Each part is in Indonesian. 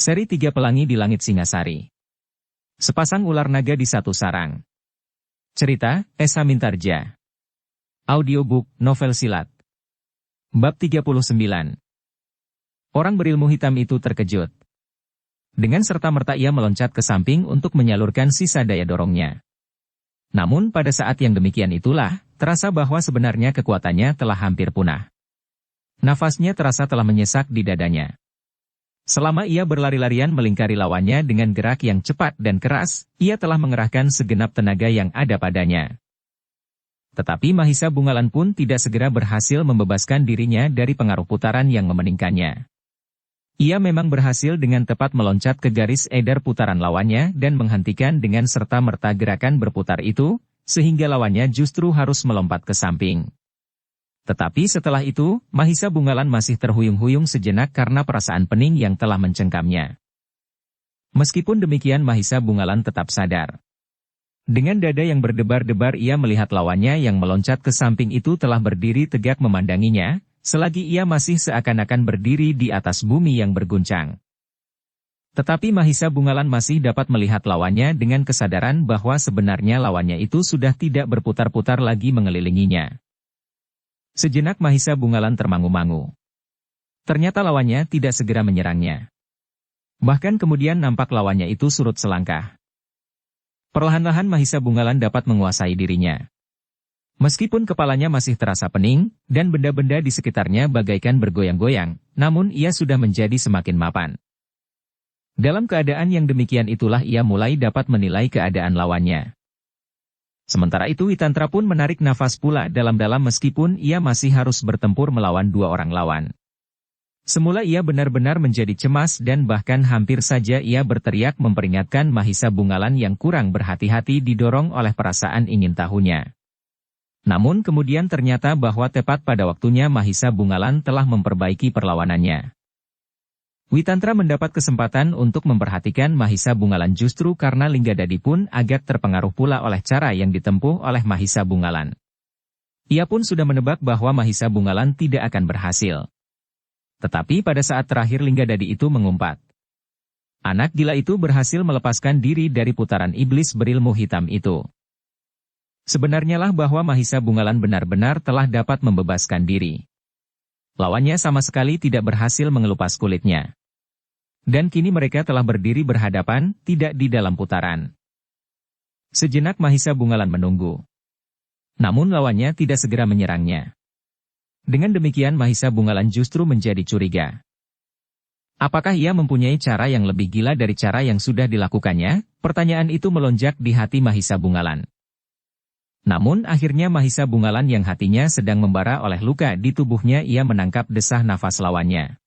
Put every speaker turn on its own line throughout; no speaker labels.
Seri 3 Pelangi di Langit Singasari. Sepasang ular naga di satu sarang. Cerita, Esa Mintarja. Audiobook, novel silat. Bab 39. Orang berilmu hitam itu terkejut. Dengan serta-merta ia meloncat ke samping untuk menyalurkan sisa daya dorongnya. Namun pada saat yang demikian itulah, terasa bahwa sebenarnya kekuatannya telah hampir punah. Nafasnya terasa telah menyesak di dadanya. Selama ia berlari-larian melingkari lawannya dengan gerak yang cepat dan keras, ia telah mengerahkan segenap tenaga yang ada padanya. Tetapi Mahisa Bungalan pun tidak segera berhasil membebaskan dirinya dari pengaruh putaran yang memeningkannya. Ia memang berhasil dengan tepat meloncat ke garis edar putaran lawannya dan menghentikan dengan serta-merta gerakan berputar itu, sehingga lawannya justru harus melompat ke samping. Tetapi setelah itu, Mahisa Bungalan masih terhuyung-huyung sejenak karena perasaan pening yang telah mencengkamnya. Meskipun demikian Mahisa Bungalan tetap sadar. Dengan dada yang berdebar-debar ia melihat lawannya yang meloncat ke samping itu telah berdiri tegak memandanginya, selagi ia masih seakan-akan berdiri di atas bumi yang berguncang. Tetapi Mahisa Bungalan masih dapat melihat lawannya dengan kesadaran bahwa sebenarnya lawannya itu sudah tidak berputar-putar lagi mengelilinginya. Sejenak Mahisa Bungalan termangu-mangu. Ternyata lawannya tidak segera menyerangnya. Bahkan kemudian nampak lawannya itu surut selangkah. Perlahan-lahan Mahisa Bungalan dapat menguasai dirinya. Meskipun kepalanya masih terasa pening, dan benda-benda di sekitarnya bagaikan bergoyang-goyang, namun ia sudah menjadi semakin mapan. Dalam keadaan yang demikian itulah ia mulai dapat menilai keadaan lawannya. Sementara itu Witantra pun menarik nafas pula dalam-dalam meskipun ia masih harus bertempur melawan dua orang lawan. Semula ia benar-benar menjadi cemas dan bahkan hampir saja ia berteriak memperingatkan Mahisa Bungalan yang kurang berhati-hati didorong oleh perasaan ingin tahunya. Namun kemudian ternyata bahwa tepat pada waktunya Mahisa Bungalan telah memperbaiki perlawanannya. Witantra mendapat kesempatan untuk memperhatikan Mahisa Bungalan justru karena Linggadadi pun agak terpengaruh pula oleh cara yang ditempuh oleh Mahisa Bungalan. Ia pun sudah menebak bahwa Mahisa Bungalan tidak akan berhasil. Tetapi pada saat terakhir Linggadadi itu mengumpat. Anak gila itu berhasil melepaskan diri dari putaran iblis berilmu hitam itu. Sebenarnya lah bahwa Mahisa Bungalan benar-benar telah dapat membebaskan diri. Lawannya sama sekali tidak berhasil mengelupas kulitnya. Dan kini mereka telah berdiri berhadapan, tidak di dalam putaran. Sejenak Mahisa Bungalan menunggu. Namun lawannya tidak segera menyerangnya. Dengan demikian Mahisa Bungalan justru menjadi curiga. Apakah ia mempunyai cara yang lebih gila dari cara yang sudah dilakukannya? Pertanyaan itu melonjak di hati Mahisa Bungalan. Namun akhirnya Mahisa Bungalan yang hatinya sedang membara oleh luka di tubuhnya ia menangkap desah nafas lawannya.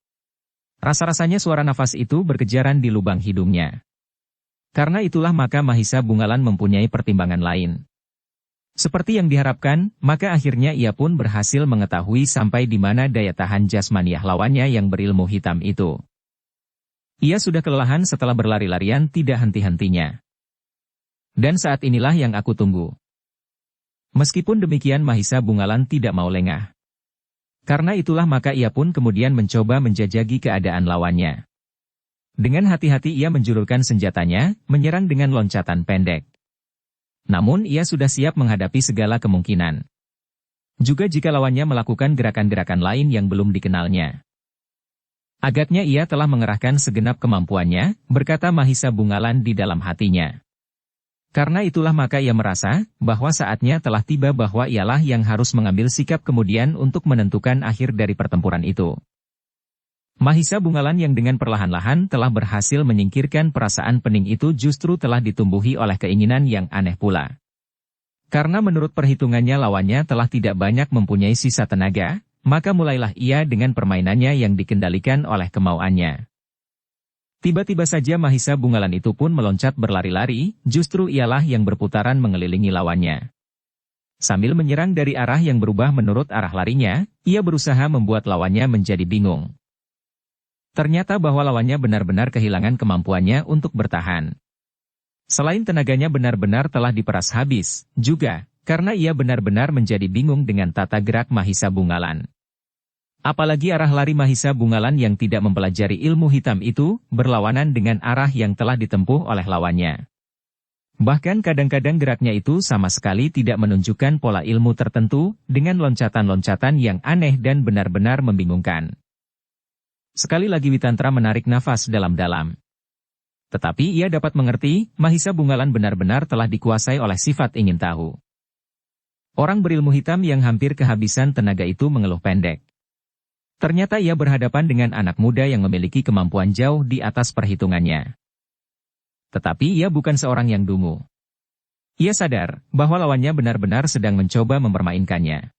Rasa-rasanya suara nafas itu berkejaran di lubang hidungnya. Karena itulah maka Mahisa Bungalan mempunyai pertimbangan lain. Seperti yang diharapkan, maka akhirnya ia pun berhasil mengetahui sampai di mana daya tahan jasmaniah lawannya yang berilmu hitam itu. Ia sudah kelelahan setelah berlari-larian tidak henti-hentinya. Dan saat inilah yang aku tunggu. Meskipun demikian Mahisa Bungalan tidak mau lengah. Karena itulah maka ia pun kemudian mencoba menjajaki keadaan lawannya. Dengan hati-hati ia menjulurkan senjatanya, menyerang dengan loncatan pendek. Namun ia sudah siap menghadapi segala kemungkinan. Juga jika lawannya melakukan gerakan-gerakan lain yang belum dikenalnya. Agaknya ia telah mengerahkan segenap kemampuannya, berkata Mahisa Bungalan di dalam hatinya. Karena itulah maka ia merasa, bahwa saatnya telah tiba bahwa ialah yang harus mengambil sikap kemudian untuk menentukan akhir dari pertempuran itu. Mahisa Bungalan yang dengan perlahan-lahan telah berhasil menyingkirkan perasaan pening itu justru telah ditumbuhi oleh keinginan yang aneh pula. Karena menurut perhitungannya lawannya telah tidak banyak mempunyai sisa tenaga, maka mulailah ia dengan permainannya yang dikendalikan oleh kemauannya. Tiba-tiba saja Mahisa Bungalan itu pun meloncat berlari-lari, justru ialah yang berputaran mengelilingi lawannya. Sambil menyerang dari arah yang berubah menurut arah larinya, ia berusaha membuat lawannya menjadi bingung. Ternyata bahwa lawannya benar-benar kehilangan kemampuannya untuk bertahan. Selain tenaganya benar-benar telah diperas habis, juga karena ia benar-benar menjadi bingung dengan tata gerak Mahisa Bungalan. Apalagi arah lari Mahisa Bungalan yang tidak mempelajari ilmu hitam itu, berlawanan dengan arah yang telah ditempuh oleh lawannya. Bahkan kadang-kadang geraknya itu sama sekali tidak menunjukkan pola ilmu tertentu, dengan loncatan-loncatan yang aneh dan benar-benar membingungkan. Sekali lagi Witantra menarik nafas dalam-dalam. Tetapi ia dapat mengerti, Mahisa Bungalan benar-benar telah dikuasai oleh sifat ingin tahu. Orang berilmu hitam yang hampir kehabisan tenaga itu mengeluh pendek. Ternyata ia berhadapan dengan anak muda yang memiliki kemampuan jauh di atas perhitungannya. Tetapi ia bukan seorang yang dungu. Ia sadar bahwa lawannya benar-benar sedang mencoba mempermainkannya.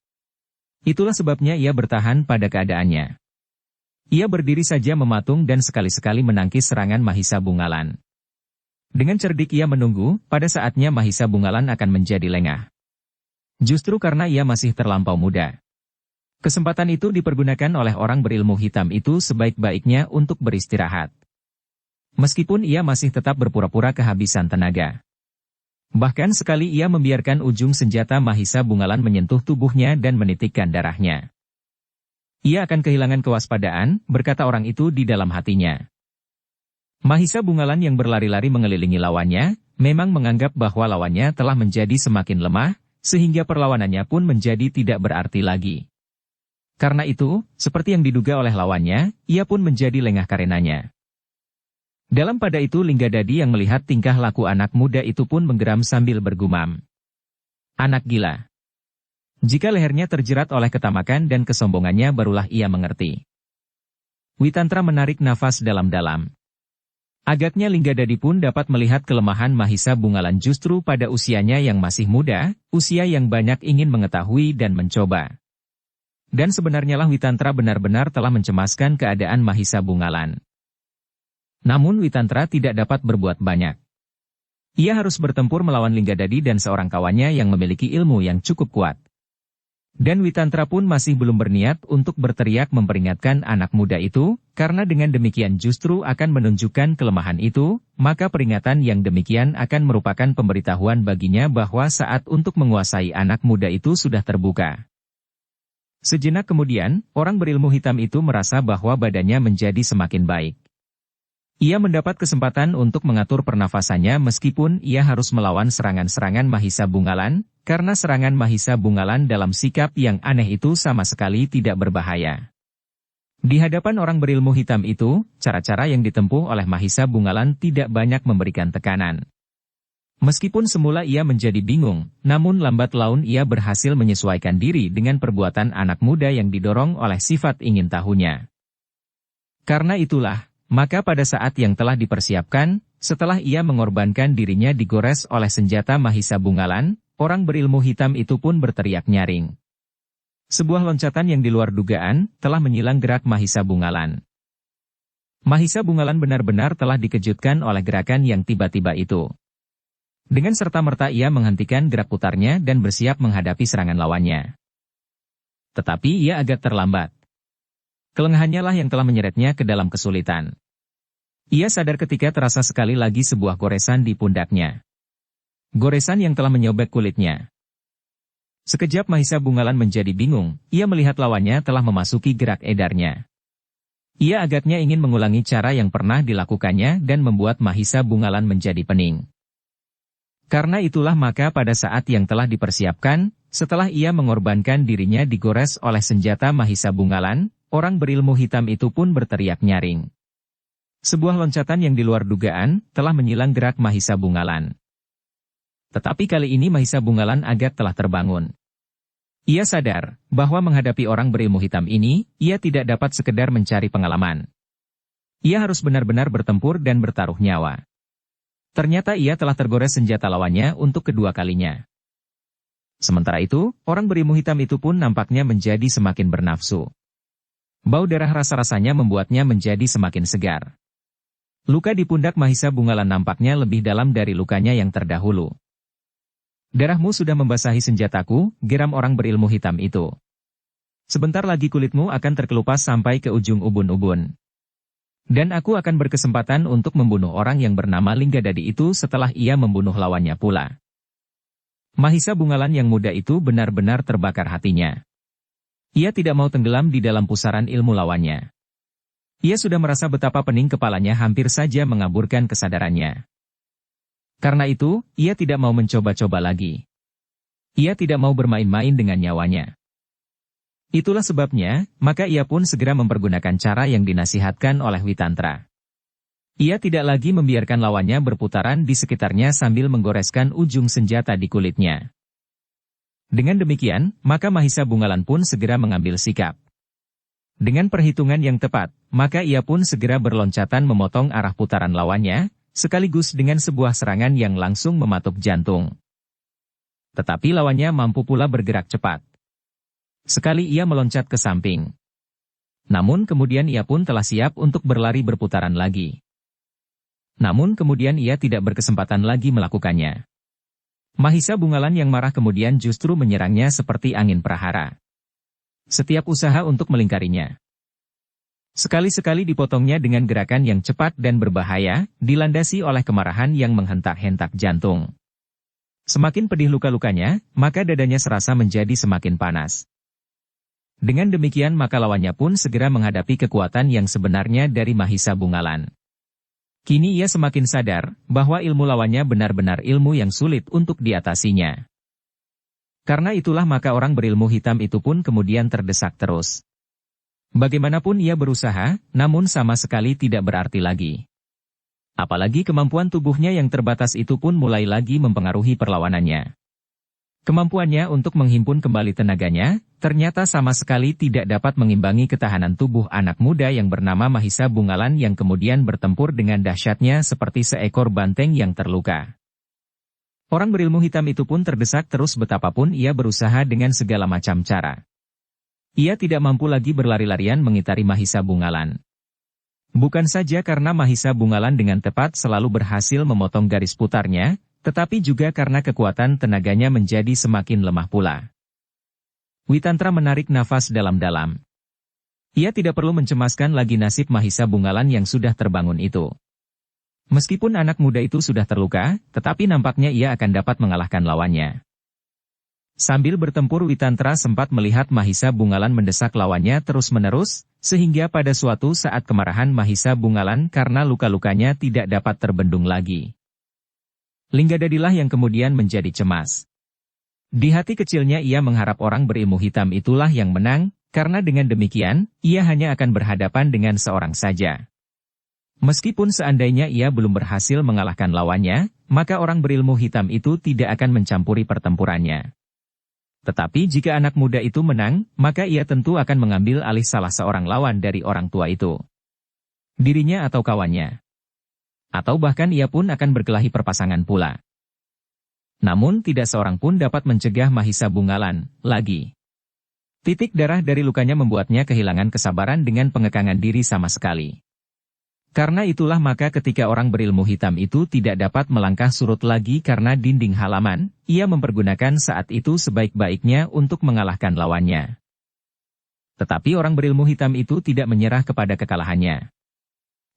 Itulah sebabnya ia bertahan pada keadaannya. Ia berdiri saja mematung dan sekali-sekali menangkis serangan Mahisa Bungalan. Dengan cerdik ia menunggu, pada saatnya Mahisa Bungalan akan menjadi lengah. Justru karena ia masih terlampau muda. Kesempatan itu dipergunakan oleh orang berilmu hitam itu sebaik-baiknya untuk beristirahat. Meskipun ia masih tetap berpura-pura kehabisan tenaga. Bahkan sekali ia membiarkan ujung senjata Mahisa Bungalan menyentuh tubuhnya dan menitikkan darahnya. Ia akan kehilangan kewaspadaan, berkata orang itu di dalam hatinya. Mahisa Bungalan yang berlari-lari mengelilingi lawannya, memang menganggap bahwa lawannya telah menjadi semakin lemah, sehingga perlawanannya pun menjadi tidak berarti lagi. Karena itu, seperti yang diduga oleh lawannya, ia pun menjadi lengah karenanya. Dalam pada itu Linggadadi yang melihat tingkah laku anak muda itu pun menggeram sambil bergumam. Anak gila. Jika lehernya terjerat oleh ketamakan dan kesombongannya barulah ia mengerti. Witantra menarik nafas dalam-dalam. Agaknya Linggadadi pun dapat melihat kelemahan Mahisa Bungalan justru pada usianya yang masih muda, usia yang banyak ingin mengetahui dan mencoba. Dan sebenarnya lah Witantra benar-benar telah mencemaskan keadaan Mahisa Bungalan. Namun Witantra tidak dapat berbuat banyak. Ia harus bertempur melawan Linggadadi dan seorang kawannya yang memiliki ilmu yang cukup kuat. Dan Witantra pun masih belum berniat untuk berteriak memperingatkan anak muda itu, karena dengan demikian justru akan menunjukkan kelemahan itu, maka peringatan yang demikian akan merupakan pemberitahuan baginya bahwa saat untuk menguasai anak muda itu sudah terbuka. Sejenak kemudian, orang berilmu hitam itu merasa bahwa badannya menjadi semakin baik. Ia mendapat kesempatan untuk mengatur pernafasannya meskipun ia harus melawan serangan-serangan Mahisa Bungalan, karena serangan Mahisa Bungalan dalam sikap yang aneh itu sama sekali tidak berbahaya. Di hadapan orang berilmu hitam itu, cara-cara yang ditempuh oleh Mahisa Bungalan tidak banyak memberikan tekanan. Meskipun semula ia menjadi bingung, namun lambat laun ia berhasil menyesuaikan diri dengan perbuatan anak muda yang didorong oleh sifat ingin tahunya. Karena itulah, maka pada saat yang telah dipersiapkan, setelah ia mengorbankan dirinya digores oleh senjata Mahisa Bungalan, orang berilmu hitam itu pun berteriak nyaring. Sebuah loncatan yang di luar dugaan, telah menyilang gerak Mahisa Bungalan. Mahisa Bungalan benar-benar telah dikejutkan oleh gerakan yang tiba-tiba itu. Dengan serta-merta ia menghentikan gerak putarnya dan bersiap menghadapi serangan lawannya. Tetapi ia agak terlambat. Kelengahannya lah yang telah menyeretnya ke dalam kesulitan. Ia sadar ketika terasa sekali lagi sebuah goresan di pundaknya. Goresan yang telah menyobek kulitnya. Sekejap Mahisa Bungalan menjadi bingung, ia melihat lawannya telah memasuki gerak edarnya. Ia agaknya ingin mengulangi cara yang pernah dilakukannya dan membuat Mahisa Bungalan menjadi pening. Karena itulah maka pada saat yang telah dipersiapkan, setelah ia mengorbankan dirinya digores oleh senjata Mahisa Bungalan, orang berilmu hitam itu pun berteriak nyaring. Sebuah loncatan yang di luar dugaan, telah menyilang gerak Mahisa Bungalan. Tetapi kali ini Mahisa Bungalan agak telah terbangun. Ia sadar, bahwa menghadapi orang berilmu hitam ini, ia tidak dapat sekedar mencari pengalaman. Ia harus benar-benar bertempur dan bertaruh nyawa. Ternyata ia telah tergores senjata lawannya untuk kedua kalinya. Sementara itu, orang berilmu hitam itu pun nampaknya menjadi semakin bernafsu. Bau darah rasa-rasanya membuatnya menjadi semakin segar. Luka di pundak Mahisa Bungalan nampaknya lebih dalam dari lukanya yang terdahulu. Darahmu sudah membasahi senjataku, geram orang berilmu hitam itu. Sebentar lagi kulitmu akan terkelupas sampai ke ujung ubun-ubun. Dan aku akan berkesempatan untuk membunuh orang yang bernama Linggadadi itu setelah ia membunuh lawannya pula. Mahisa Bungalan yang muda itu benar-benar terbakar hatinya. Ia tidak mau tenggelam di dalam pusaran ilmu lawannya. Ia sudah merasa betapa pening kepalanya hampir saja mengaburkan kesadarannya. Karena itu, ia tidak mau mencoba-coba lagi. Ia tidak mau bermain-main dengan nyawanya. Itulah sebabnya, maka ia pun segera mempergunakan cara yang dinasihatkan oleh Witantra. Ia tidak lagi membiarkan lawannya berputaran di sekitarnya sambil menggoreskan ujung senjata di kulitnya. Dengan demikian, maka Mahisa Bungalan pun segera mengambil sikap. Dengan perhitungan yang tepat, maka ia pun segera berloncatan memotong arah putaran lawannya, sekaligus dengan sebuah serangan yang langsung mematuk jantung. Tetapi lawannya mampu pula bergerak cepat. Sekali ia meloncat ke samping. Namun kemudian ia pun telah siap untuk berlari berputaran lagi. Namun kemudian ia tidak berkesempatan lagi melakukannya. Mahisa Bungalan yang marah kemudian justru menyerangnya seperti angin prahara. Setiap usaha untuk melingkarinya. Sekali-sekali dipotongnya dengan gerakan yang cepat dan berbahaya, dilandasi oleh kemarahan yang menghentak-hentak jantung. Semakin pedih luka-lukanya, maka dadanya serasa menjadi semakin panas. Dengan demikian maka lawannya pun segera menghadapi kekuatan yang sebenarnya dari Mahisa Bungalan. Kini ia semakin sadar bahwa ilmu lawannya benar-benar ilmu yang sulit untuk diatasinya. Karena itulah maka orang berilmu hitam itu pun kemudian terdesak terus. Bagaimanapun ia berusaha, namun sama sekali tidak berarti lagi. Apalagi kemampuan tubuhnya yang terbatas itu pun mulai lagi mempengaruhi perlawanannya. Kemampuannya untuk menghimpun kembali tenaganya, ternyata sama sekali tidak dapat mengimbangi ketahanan tubuh anak muda yang bernama Mahisa Bungalan yang kemudian bertempur dengan dahsyatnya seperti seekor banteng yang terluka. Orang berilmu hitam itu pun terdesak terus betapapun ia berusaha dengan segala macam cara. Ia tidak mampu lagi berlari-larian mengitari Mahisa Bungalan. Bukan saja karena Mahisa Bungalan dengan tepat selalu berhasil memotong garis putarnya, tetapi juga karena kekuatan tenaganya menjadi semakin lemah pula. Witantra menarik nafas dalam-dalam. Ia tidak perlu mencemaskan lagi nasib Mahisa Bungalan yang sudah terbangun itu. Meskipun anak muda itu sudah terluka, tetapi nampaknya ia akan dapat mengalahkan lawannya. Sambil bertempur Witantra sempat melihat Mahisa Bungalan mendesak lawannya terus-menerus, sehingga pada suatu saat kemarahan Mahisa Bungalan karena luka-lukanya tidak dapat terbendung lagi. Linggadadilah yang kemudian menjadi cemas. Di hati kecilnya ia mengharap orang berilmu hitam itulah yang menang, karena dengan demikian, ia hanya akan berhadapan dengan seorang saja. Meskipun seandainya ia belum berhasil mengalahkan lawannya, maka orang berilmu hitam itu tidak akan mencampuri pertempurannya. Tetapi jika anak muda itu menang, maka ia tentu akan mengambil alih salah seorang lawan dari orang tua itu. Dirinya atau kawannya. Atau bahkan ia pun akan berkelahi perpasangan pula. Namun tidak seorang pun dapat mencegah Mahisa Bungalan lagi. Titik darah dari lukanya membuatnya kehilangan kesabaran dengan pengekangan diri sama sekali. Karena itulah maka ketika orang berilmu hitam itu tidak dapat melangkah surut lagi karena dinding halaman, ia mempergunakan saat itu sebaik-baiknya untuk mengalahkan lawannya. Tetapi orang berilmu hitam itu tidak menyerah kepada kekalahannya.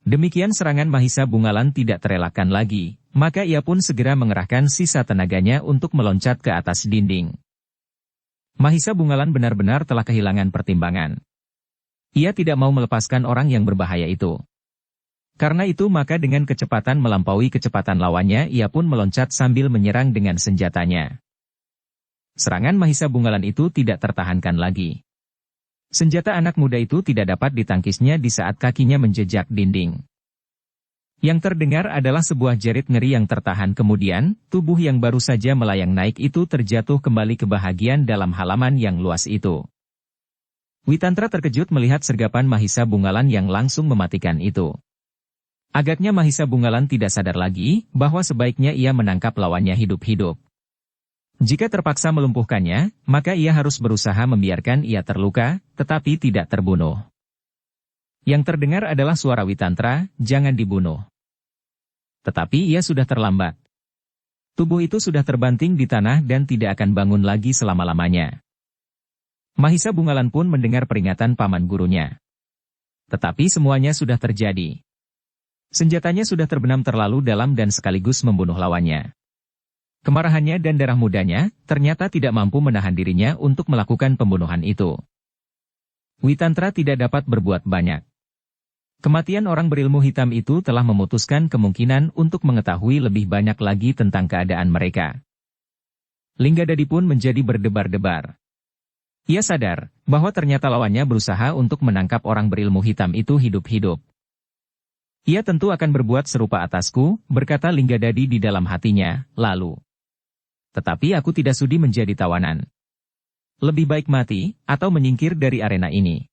Demikian serangan Mahisa Bungalan tidak terelakkan lagi, maka ia pun segera mengerahkan sisa tenaganya untuk meloncat ke atas dinding. Mahisa Bungalan benar-benar telah kehilangan pertimbangan. Ia tidak mau melepaskan orang yang berbahaya itu. Karena itu maka dengan kecepatan melampaui kecepatan lawannya ia pun meloncat sambil menyerang dengan senjatanya. Serangan Mahisa Bungalan itu tidak tertahankan lagi. Senjata anak muda itu tidak dapat ditangkisnya di saat kakinya menjejak dinding. Yang terdengar adalah sebuah jerit ngeri yang tertahan kemudian, tubuh yang baru saja melayang naik itu terjatuh kembali ke bahagian dalam halaman yang luas itu. Witantra terkejut melihat sergapan Mahisa Bungalan yang langsung mematikan itu. Agaknya Mahisa Bungalan tidak sadar lagi bahwa sebaiknya ia menangkap lawannya hidup-hidup. Jika terpaksa melumpuhkannya, maka ia harus berusaha membiarkan ia terluka, tetapi tidak terbunuh. Yang terdengar adalah suara Witantra, "Jangan dibunuh." Tetapi ia sudah terlambat. Tubuh itu sudah terbanting di tanah dan tidak akan bangun lagi selama-lamanya. Mahisa Bungalan pun mendengar peringatan paman gurunya. Tetapi semuanya sudah terjadi. Senjatanya sudah terbenam terlalu dalam dan sekaligus membunuh lawannya. Kemarahannya dan darah mudanya ternyata tidak mampu menahan dirinya untuk melakukan pembunuhan itu. Witantra tidak dapat berbuat banyak. Kematian orang berilmu hitam itu telah memutuskan kemungkinan untuk mengetahui lebih banyak lagi tentang keadaan mereka. Linggadadi pun menjadi berdebar-debar. Ia sadar bahwa ternyata lawannya berusaha untuk menangkap orang berilmu hitam itu hidup-hidup. Ia tentu akan berbuat serupa atasku, berkata Linggadadi di dalam hatinya, lalu. Tetapi aku tidak sudi menjadi tawanan. Lebih baik mati, atau menyingkir dari arena ini.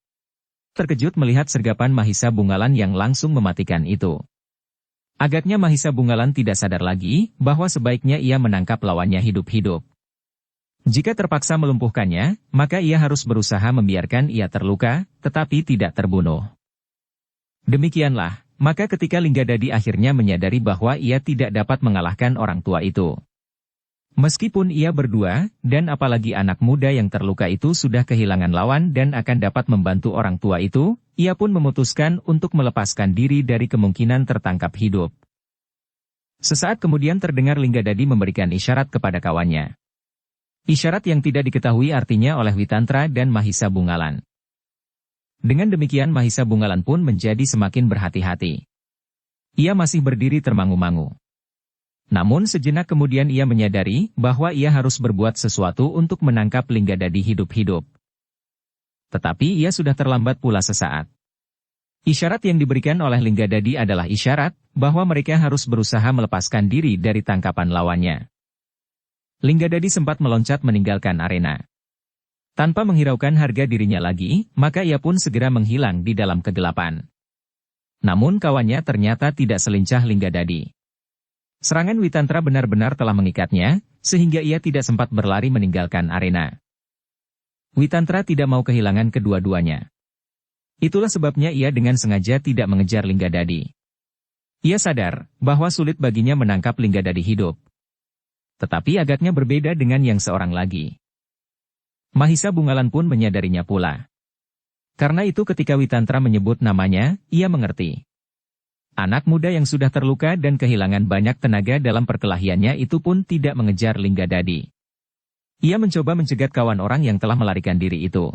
Terkejut melihat sergapan Mahisa Bungalan yang langsung mematikan itu. Agaknya Mahisa Bungalan tidak sadar lagi bahwa sebaiknya ia menangkap lawannya hidup-hidup. Jika terpaksa melumpuhkannya, maka ia harus berusaha membiarkan ia terluka, tetapi tidak terbunuh. Demikianlah, maka ketika Linggadadi akhirnya menyadari bahwa ia tidak dapat mengalahkan orang tua itu. Meskipun ia berdua, dan apalagi anak muda yang terluka itu sudah kehilangan lawan dan akan dapat membantu orang tua itu, ia pun memutuskan untuk melepaskan diri dari kemungkinan tertangkap hidup. Sesaat kemudian terdengar Linggadadi memberikan isyarat kepada kawannya. Isyarat yang tidak diketahui artinya oleh Witantra dan Mahisa Bungalan. Dengan demikian Mahisa Bungalan pun menjadi semakin berhati-hati. Ia masih berdiri termangu-mangu. Namun sejenak kemudian ia menyadari bahwa ia harus berbuat sesuatu untuk menangkap Linggadadi hidup-hidup. Tetapi ia sudah terlambat pula sesaat. Isyarat yang diberikan oleh Linggadadi adalah isyarat bahwa mereka harus berusaha melepaskan diri dari tangkapan lawannya. Linggadadi sempat meloncat meninggalkan arena. Tanpa menghiraukan harga dirinya lagi, maka ia pun segera menghilang di dalam kegelapan. Namun kawannya ternyata tidak selincah Linggadadi. Serangan Witantra benar-benar telah mengikatnya, sehingga ia tidak sempat berlari meninggalkan arena. Witantra tidak mau kehilangan kedua-duanya. Itulah sebabnya ia dengan sengaja tidak mengejar Linggadadi. Ia sadar bahwa sulit baginya menangkap Linggadadi hidup. Tetapi agaknya berbeda dengan yang seorang lagi. Mahisa Bungalan pun menyadarinya pula. Karena itu ketika Witantra menyebut namanya, ia mengerti. Anak muda yang sudah terluka dan kehilangan banyak tenaga dalam perkelahiannya itu pun tidak mengejar Linggadadi. Ia mencoba mencegat kawan orang yang telah melarikan diri itu.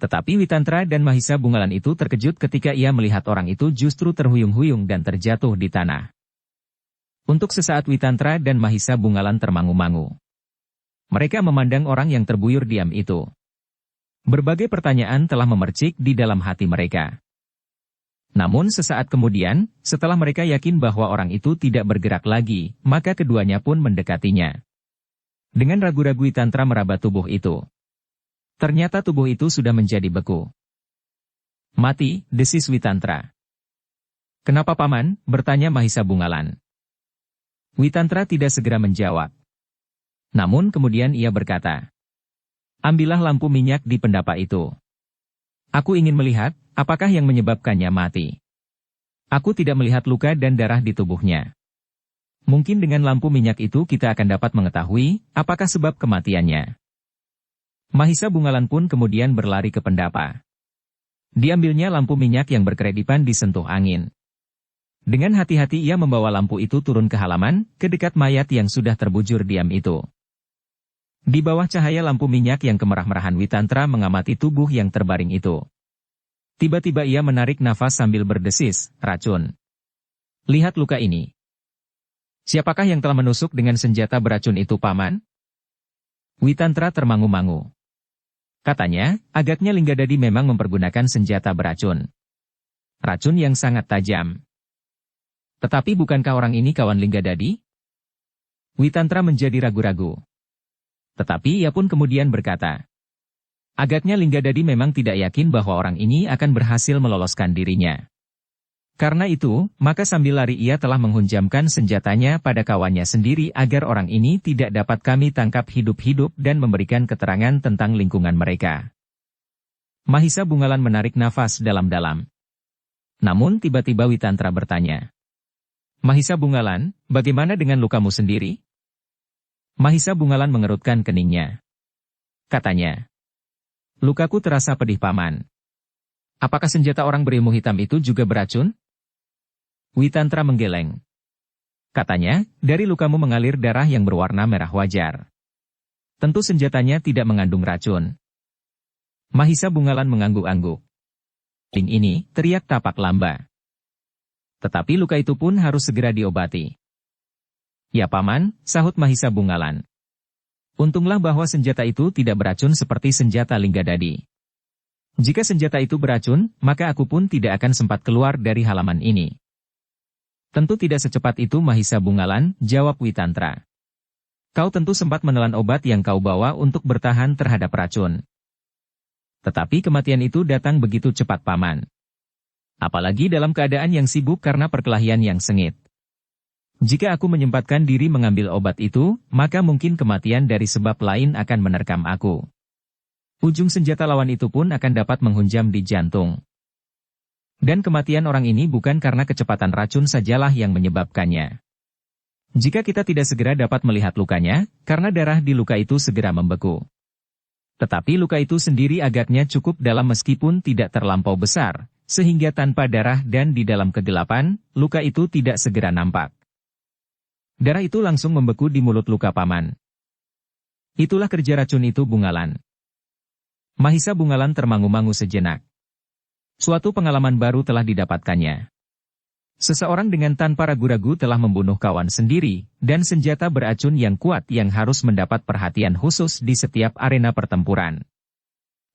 Tetapi Witantra dan Mahisa Bungalan itu terkejut ketika ia melihat orang itu justru terhuyung-huyung dan terjatuh di tanah. Untuk sesaat Witantra dan Mahisa Bungalan termangu-mangu. Mereka memandang orang yang terbuyur diam itu. Berbagai pertanyaan telah memercik di dalam hati mereka. Namun sesaat kemudian, setelah mereka yakin bahwa orang itu tidak bergerak lagi, maka keduanya pun mendekatinya. Dengan ragu-ragu Witantra meraba tubuh itu. Ternyata tubuh itu sudah menjadi beku. Mati, desis Witantra. Kenapa paman? Bertanya Mahisa Bungalan. Witantra tidak segera menjawab. Namun kemudian ia berkata, ambillah lampu minyak di pendapa itu. Aku ingin melihat, apakah yang menyebabkannya mati. Aku tidak melihat luka dan darah di tubuhnya. Mungkin dengan lampu minyak itu kita akan dapat mengetahui, apakah sebab kematiannya. Mahisa Bungalan pun kemudian berlari ke pendapa. Diambilnya lampu minyak yang berkeredipan disentuh angin. Dengan hati-hati ia membawa lampu itu turun ke halaman, ke dekat mayat yang sudah terbujur diam itu. Di bawah cahaya lampu minyak yang kemerah-merahan Witantra mengamati tubuh yang terbaring itu. Tiba-tiba ia menarik nafas sambil berdesis, racun. Lihat luka ini. Siapakah yang telah menusuk dengan senjata beracun itu, paman? Witantra termangu-mangu. Katanya, agaknya Linggadadi memang mempergunakan senjata beracun. Racun yang sangat tajam. Tetapi bukankah orang ini kawan Linggadadi? Witantra menjadi ragu-ragu. Tetapi ia pun kemudian berkata, agaknya Linggadadi memang tidak yakin bahwa orang ini akan berhasil meloloskan dirinya. Karena itu, maka sambil lari ia telah menghunjamkan senjatanya pada kawannya sendiri agar orang ini tidak dapat kami tangkap hidup-hidup dan memberikan keterangan tentang lingkungan mereka. Mahisa Bungalan menarik nafas dalam-dalam. Namun tiba-tiba Witantra bertanya, Mahisa Bungalan, bagaimana dengan lukamu sendiri? Mahisa Bungalan mengerutkan keningnya. Katanya, lukaku terasa pedih, paman. Apakah senjata orang berilmu hitam itu juga beracun? Witantra menggeleng. Katanya, dari lukamu mengalir darah yang berwarna merah wajar. Tentu senjatanya tidak mengandung racun. Mahisa Bungalan mengangguk-angguk. Ini, teriak Tapak Lamba. Tetapi luka itu pun harus segera diobati. Ya Paman, sahut Mahisa Bungalan. Untunglah bahwa senjata itu tidak beracun seperti senjata Linggadadi. Jika senjata itu beracun, maka aku pun tidak akan sempat keluar dari halaman ini. Tentu tidak secepat itu Mahisa Bungalan, jawab Witantra. Kau tentu sempat menelan obat yang kau bawa untuk bertahan terhadap racun. Tetapi kematian itu datang begitu cepat Paman. Apalagi dalam keadaan yang sibuk karena perkelahian yang sengit. Jika aku menyempatkan diri mengambil obat itu, maka mungkin kematian dari sebab lain akan menerkam aku. Ujung senjata lawan itu pun akan dapat menghunjam di jantung. Dan kematian orang ini bukan karena kecepatan racun sajalah yang menyebabkannya. Jika kita tidak segera dapat melihat lukanya, karena darah di luka itu segera membeku. Tetapi luka itu sendiri agaknya cukup dalam meskipun tidak terlampau besar, sehingga tanpa darah dan di dalam kegelapan, luka itu tidak segera nampak. Darah itu langsung membeku di mulut luka Paman. Itulah kerja racun itu Bungalan. Mahisa Bungalan termangu-mangu sejenak. Suatu pengalaman baru telah didapatkannya. Seseorang dengan tanpa ragu-ragu telah membunuh kawan sendiri, dan senjata beracun yang kuat yang harus mendapat perhatian khusus di setiap arena pertempuran.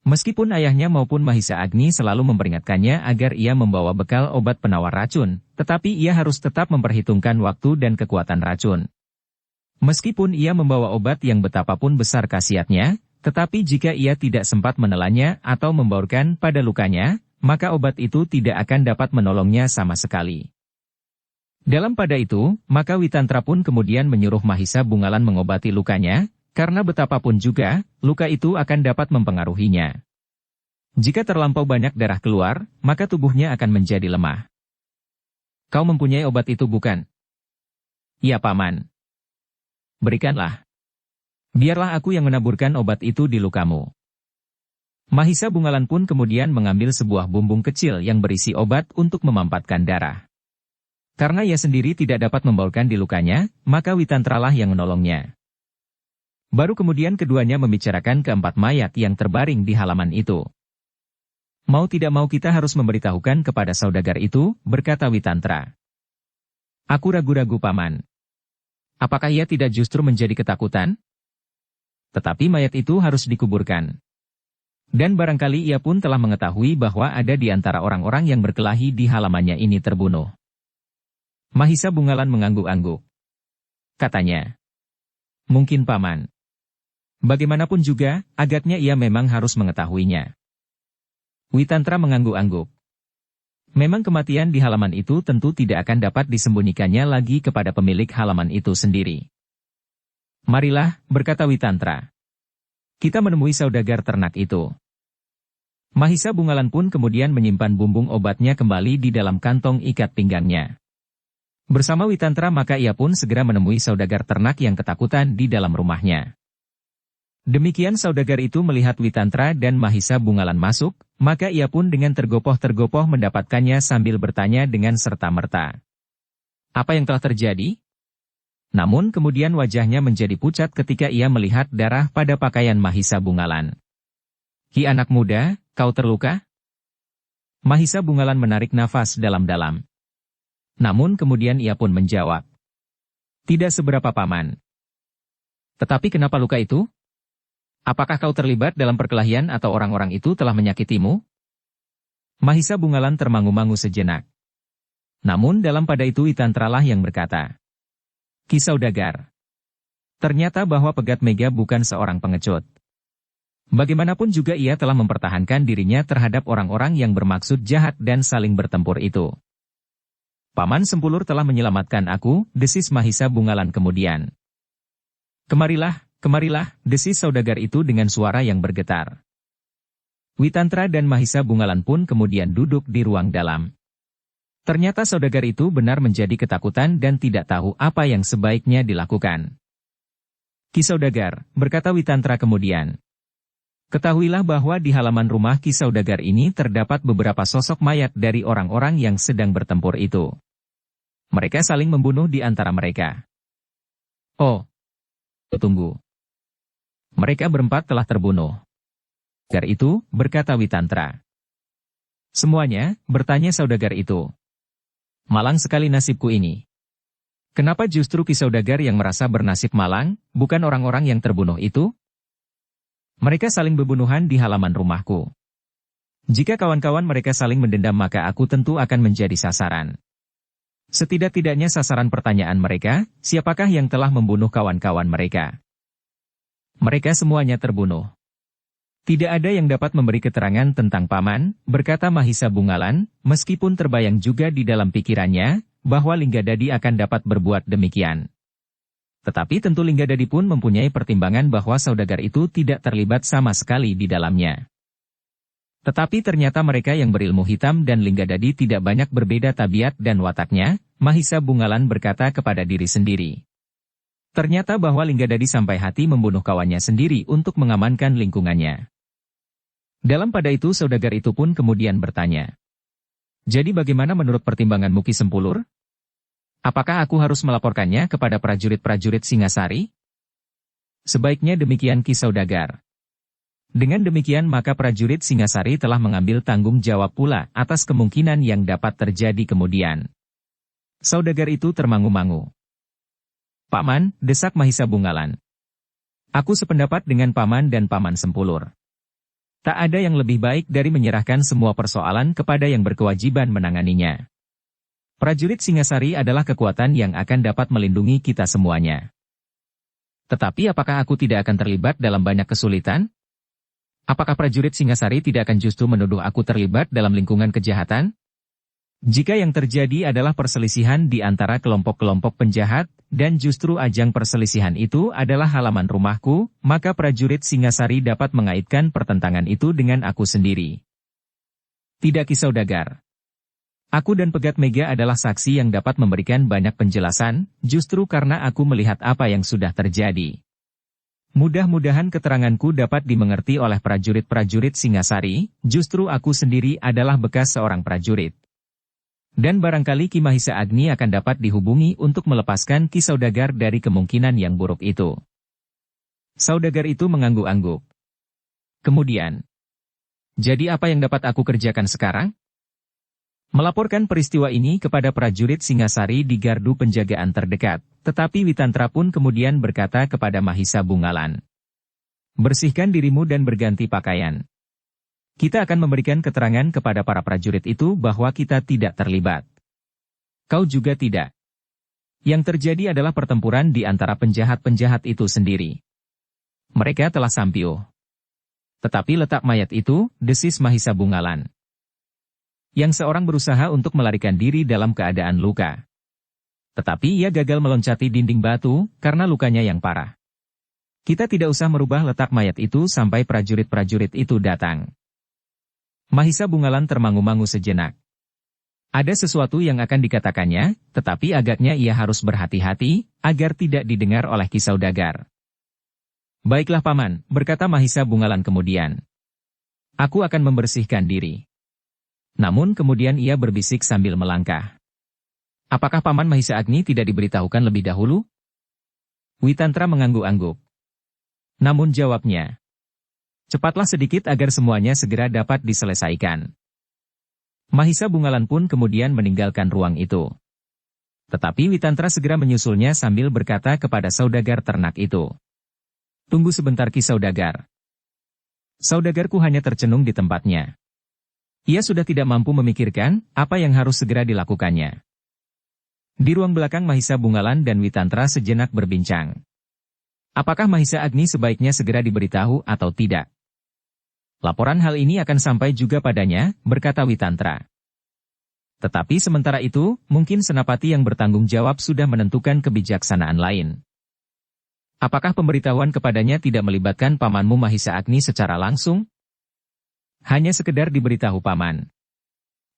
Meskipun ayahnya maupun Mahisa Agni selalu memperingatkannya agar ia membawa bekal obat penawar racun, tetapi ia harus tetap memperhitungkan waktu dan kekuatan racun. Meskipun ia membawa obat yang betapapun besar khasiatnya, tetapi jika ia tidak sempat menelannya atau membaurkan pada lukanya, maka obat itu tidak akan dapat menolongnya sama sekali. Dalam pada itu, maka Witantra pun kemudian menyuruh Mahisa Bungalan mengobati lukanya, karena betapapun juga, luka itu akan dapat mempengaruhinya. Jika terlampau banyak darah keluar, maka tubuhnya akan menjadi lemah. Kau mempunyai obat itu bukan? Ya Paman. Berikanlah. Biarlah aku yang menaburkan obat itu di lukamu. Mahisa Bungalan pun kemudian mengambil sebuah bumbung kecil yang berisi obat untuk memampatkan darah. Karena ia sendiri tidak dapat membaurkan di lukanya, maka Witantralah yang menolongnya. Baru kemudian keduanya membicarakan keempat mayat yang terbaring di halaman itu. Mau tidak mau kita harus memberitahukan kepada saudagar itu, berkata Witantra. Aku ragu-ragu Paman. Apakah ia tidak justru menjadi ketakutan? Tetapi mayat itu harus dikuburkan. Dan barangkali ia pun telah mengetahui bahwa ada di antara orang-orang yang berkelahi di halamannya ini terbunuh. Mahisa Bungalan mengangguk-angguk. Katanya. Mungkin Paman. Bagaimanapun juga, agaknya ia memang harus mengetahuinya. Witantra mengangguk-angguk. Memang kematian di halaman itu tentu tidak akan dapat disembunyikannya lagi kepada pemilik halaman itu sendiri. Marilah, berkata Witantra. Kita menemui saudagar ternak itu. Mahisa Bungalan pun kemudian menyimpan bumbung obatnya kembali di dalam kantong ikat pinggangnya. Bersama Witantra maka ia pun segera menemui saudagar ternak yang ketakutan di dalam rumahnya. Demikian saudagar itu melihat Witantra dan Mahisa Bungalan masuk, maka ia pun dengan tergopoh-tergopoh mendapatkannya sambil bertanya dengan serta-merta. Apa yang telah terjadi? Namun kemudian wajahnya menjadi pucat ketika ia melihat darah pada pakaian Mahisa Bungalan. Ki anak muda, kau terluka? Mahisa Bungalan menarik nafas dalam-dalam. Namun kemudian ia pun menjawab. Tidak seberapa Paman. Tetapi kenapa luka itu? Apakah kau terlibat dalam perkelahian atau orang-orang itu telah menyakitimu? Mahisa Bungalan termangu-mangu sejenak. Namun dalam pada itu Witantralah yang berkata. Ki saudagar. Ternyata bahwa Pegat Mega bukan seorang pengecut. Bagaimanapun juga ia telah mempertahankan dirinya terhadap orang-orang yang bermaksud jahat dan saling bertempur itu. Paman Sempulur telah menyelamatkan aku, desis Mahisa Bungalan kemudian. Kemarilah, kemarilah, desis saudagar itu dengan suara yang bergetar. Witantra dan Mahisa Bungalan pun kemudian duduk di ruang dalam. Ternyata saudagar itu benar menjadi ketakutan dan tidak tahu apa yang sebaiknya dilakukan. Ki saudagar, berkata Witantra kemudian. Ketahuilah bahwa di halaman rumah Ki saudagar ini terdapat beberapa sosok mayat dari orang-orang yang sedang bertempur itu. Mereka saling membunuh di antara mereka. Oh, tunggu. Mereka berempat telah terbunuh. Saudagar itu, berkata Witantra. Semuanya, bertanya saudagar itu. Malang sekali nasibku ini. Kenapa justru Ki Saudagar yang merasa bernasib malang, bukan orang-orang yang terbunuh itu? Mereka saling berbunuhan di halaman rumahku. Jika kawan-kawan mereka saling mendendam maka aku tentu akan menjadi sasaran. Setidak-tidaknya sasaran pertanyaan mereka, siapakah yang telah membunuh kawan-kawan mereka? Mereka semuanya terbunuh. Tidak ada yang dapat memberi keterangan tentang Paman, berkata Mahisa Bungalan, meskipun terbayang juga di dalam pikirannya, bahwa Linggadadi akan dapat berbuat demikian. Tetapi tentu Linggadadi pun mempunyai pertimbangan bahwa saudagar itu tidak terlibat sama sekali di dalamnya. Tetapi ternyata mereka yang berilmu hitam dan Linggadadi tidak banyak berbeda tabiat dan wataknya, Mahisa Bungalan berkata kepada diri sendiri. Ternyata bahwa Linggadadi sampai hati membunuh kawannya sendiri untuk mengamankan lingkungannya. Dalam pada itu saudagar itu pun kemudian bertanya. Jadi bagaimana menurut pertimbanganmu Ki Sempulur? Apakah aku harus melaporkannya kepada prajurit-prajurit Singasari? Sebaiknya demikian Ki Saudagar. Dengan demikian maka prajurit Singasari telah mengambil tanggung jawab pula atas kemungkinan yang dapat terjadi kemudian. Saudagar itu termangu-mangu. Paman, desak Mahisa Bungalan. Aku sependapat dengan Paman dan Paman Sempulur. Tak ada yang lebih baik dari menyerahkan semua persoalan kepada yang berkewajiban menanganinya. Prajurit Singasari adalah kekuatan yang akan dapat melindungi kita semuanya. Tetapi apakah aku tidak akan terlibat dalam banyak kesulitan? Apakah prajurit Singasari tidak akan justru menuduh aku terlibat dalam lingkungan kejahatan? Jika yang terjadi adalah perselisihan di antara kelompok-kelompok penjahat, dan justru ajang perselisihan itu adalah halaman rumahku, maka prajurit Singasari dapat mengaitkan pertentangan itu dengan aku sendiri. Tidak Ki Saudagar. Aku dan Pegat Mega adalah saksi yang dapat memberikan banyak penjelasan, justru karena aku melihat apa yang sudah terjadi. Mudah-mudahan keteranganku dapat dimengerti oleh prajurit-prajurit Singasari, justru aku sendiri adalah bekas seorang prajurit. Dan barangkali Ki Mahisa Agni akan dapat dihubungi untuk melepaskan Ki Saudagar dari kemungkinan yang buruk itu. Saudagar itu mengangguk-angguk. Kemudian, jadi apa yang dapat aku kerjakan sekarang? Melaporkan peristiwa ini kepada prajurit Singasari di gardu penjagaan terdekat, tetapi Witantra pun kemudian berkata kepada Mahisa Bungalan. Bersihkan dirimu dan berganti pakaian. Kita akan memberikan keterangan kepada para prajurit itu bahwa kita tidak terlibat. Kau juga tidak. Yang terjadi adalah pertempuran di antara penjahat-penjahat itu sendiri. Mereka telah sampiuh. Tetapi letak mayat itu, desis Mahisa Bungalan. Yang seorang berusaha untuk melarikan diri dalam keadaan luka. Tetapi ia gagal meloncati dinding batu, karena lukanya yang parah. Kita tidak usah merubah letak mayat itu sampai prajurit-prajurit itu datang. Mahisa Bungalan termangu-mangu sejenak. Ada sesuatu yang akan dikatakannya, tetapi agaknya ia harus berhati-hati, agar tidak didengar oleh Ki Saudagar. Baiklah Paman, berkata Mahisa Bungalan kemudian. Aku akan membersihkan diri. Namun kemudian ia berbisik sambil melangkah. Apakah Paman Mahisa Agni tidak diberitahukan lebih dahulu? Witantra mengangguk-angguk. Namun jawabnya. Cepatlah sedikit agar semuanya segera dapat diselesaikan. Mahisa Bungalan pun kemudian meninggalkan ruang itu. Tetapi Witantra segera menyusulnya sambil berkata kepada saudagar ternak itu. Tunggu sebentar Ki Saudagar. Saudagarku hanya tercenung di tempatnya. Ia sudah tidak mampu memikirkan apa yang harus segera dilakukannya. Di ruang belakang Mahisa Bungalan dan Witantra sejenak berbincang. Apakah Mahisa Agni sebaiknya segera diberitahu atau tidak? Laporan hal ini akan sampai juga padanya, berkata Witantra. Tetapi sementara itu, mungkin Senapati yang bertanggung jawab sudah menentukan kebijaksanaan lain. Apakah pemberitahuan kepadanya tidak melibatkan pamanmu Mahisa Agni secara langsung? Hanya sekedar diberitahu paman.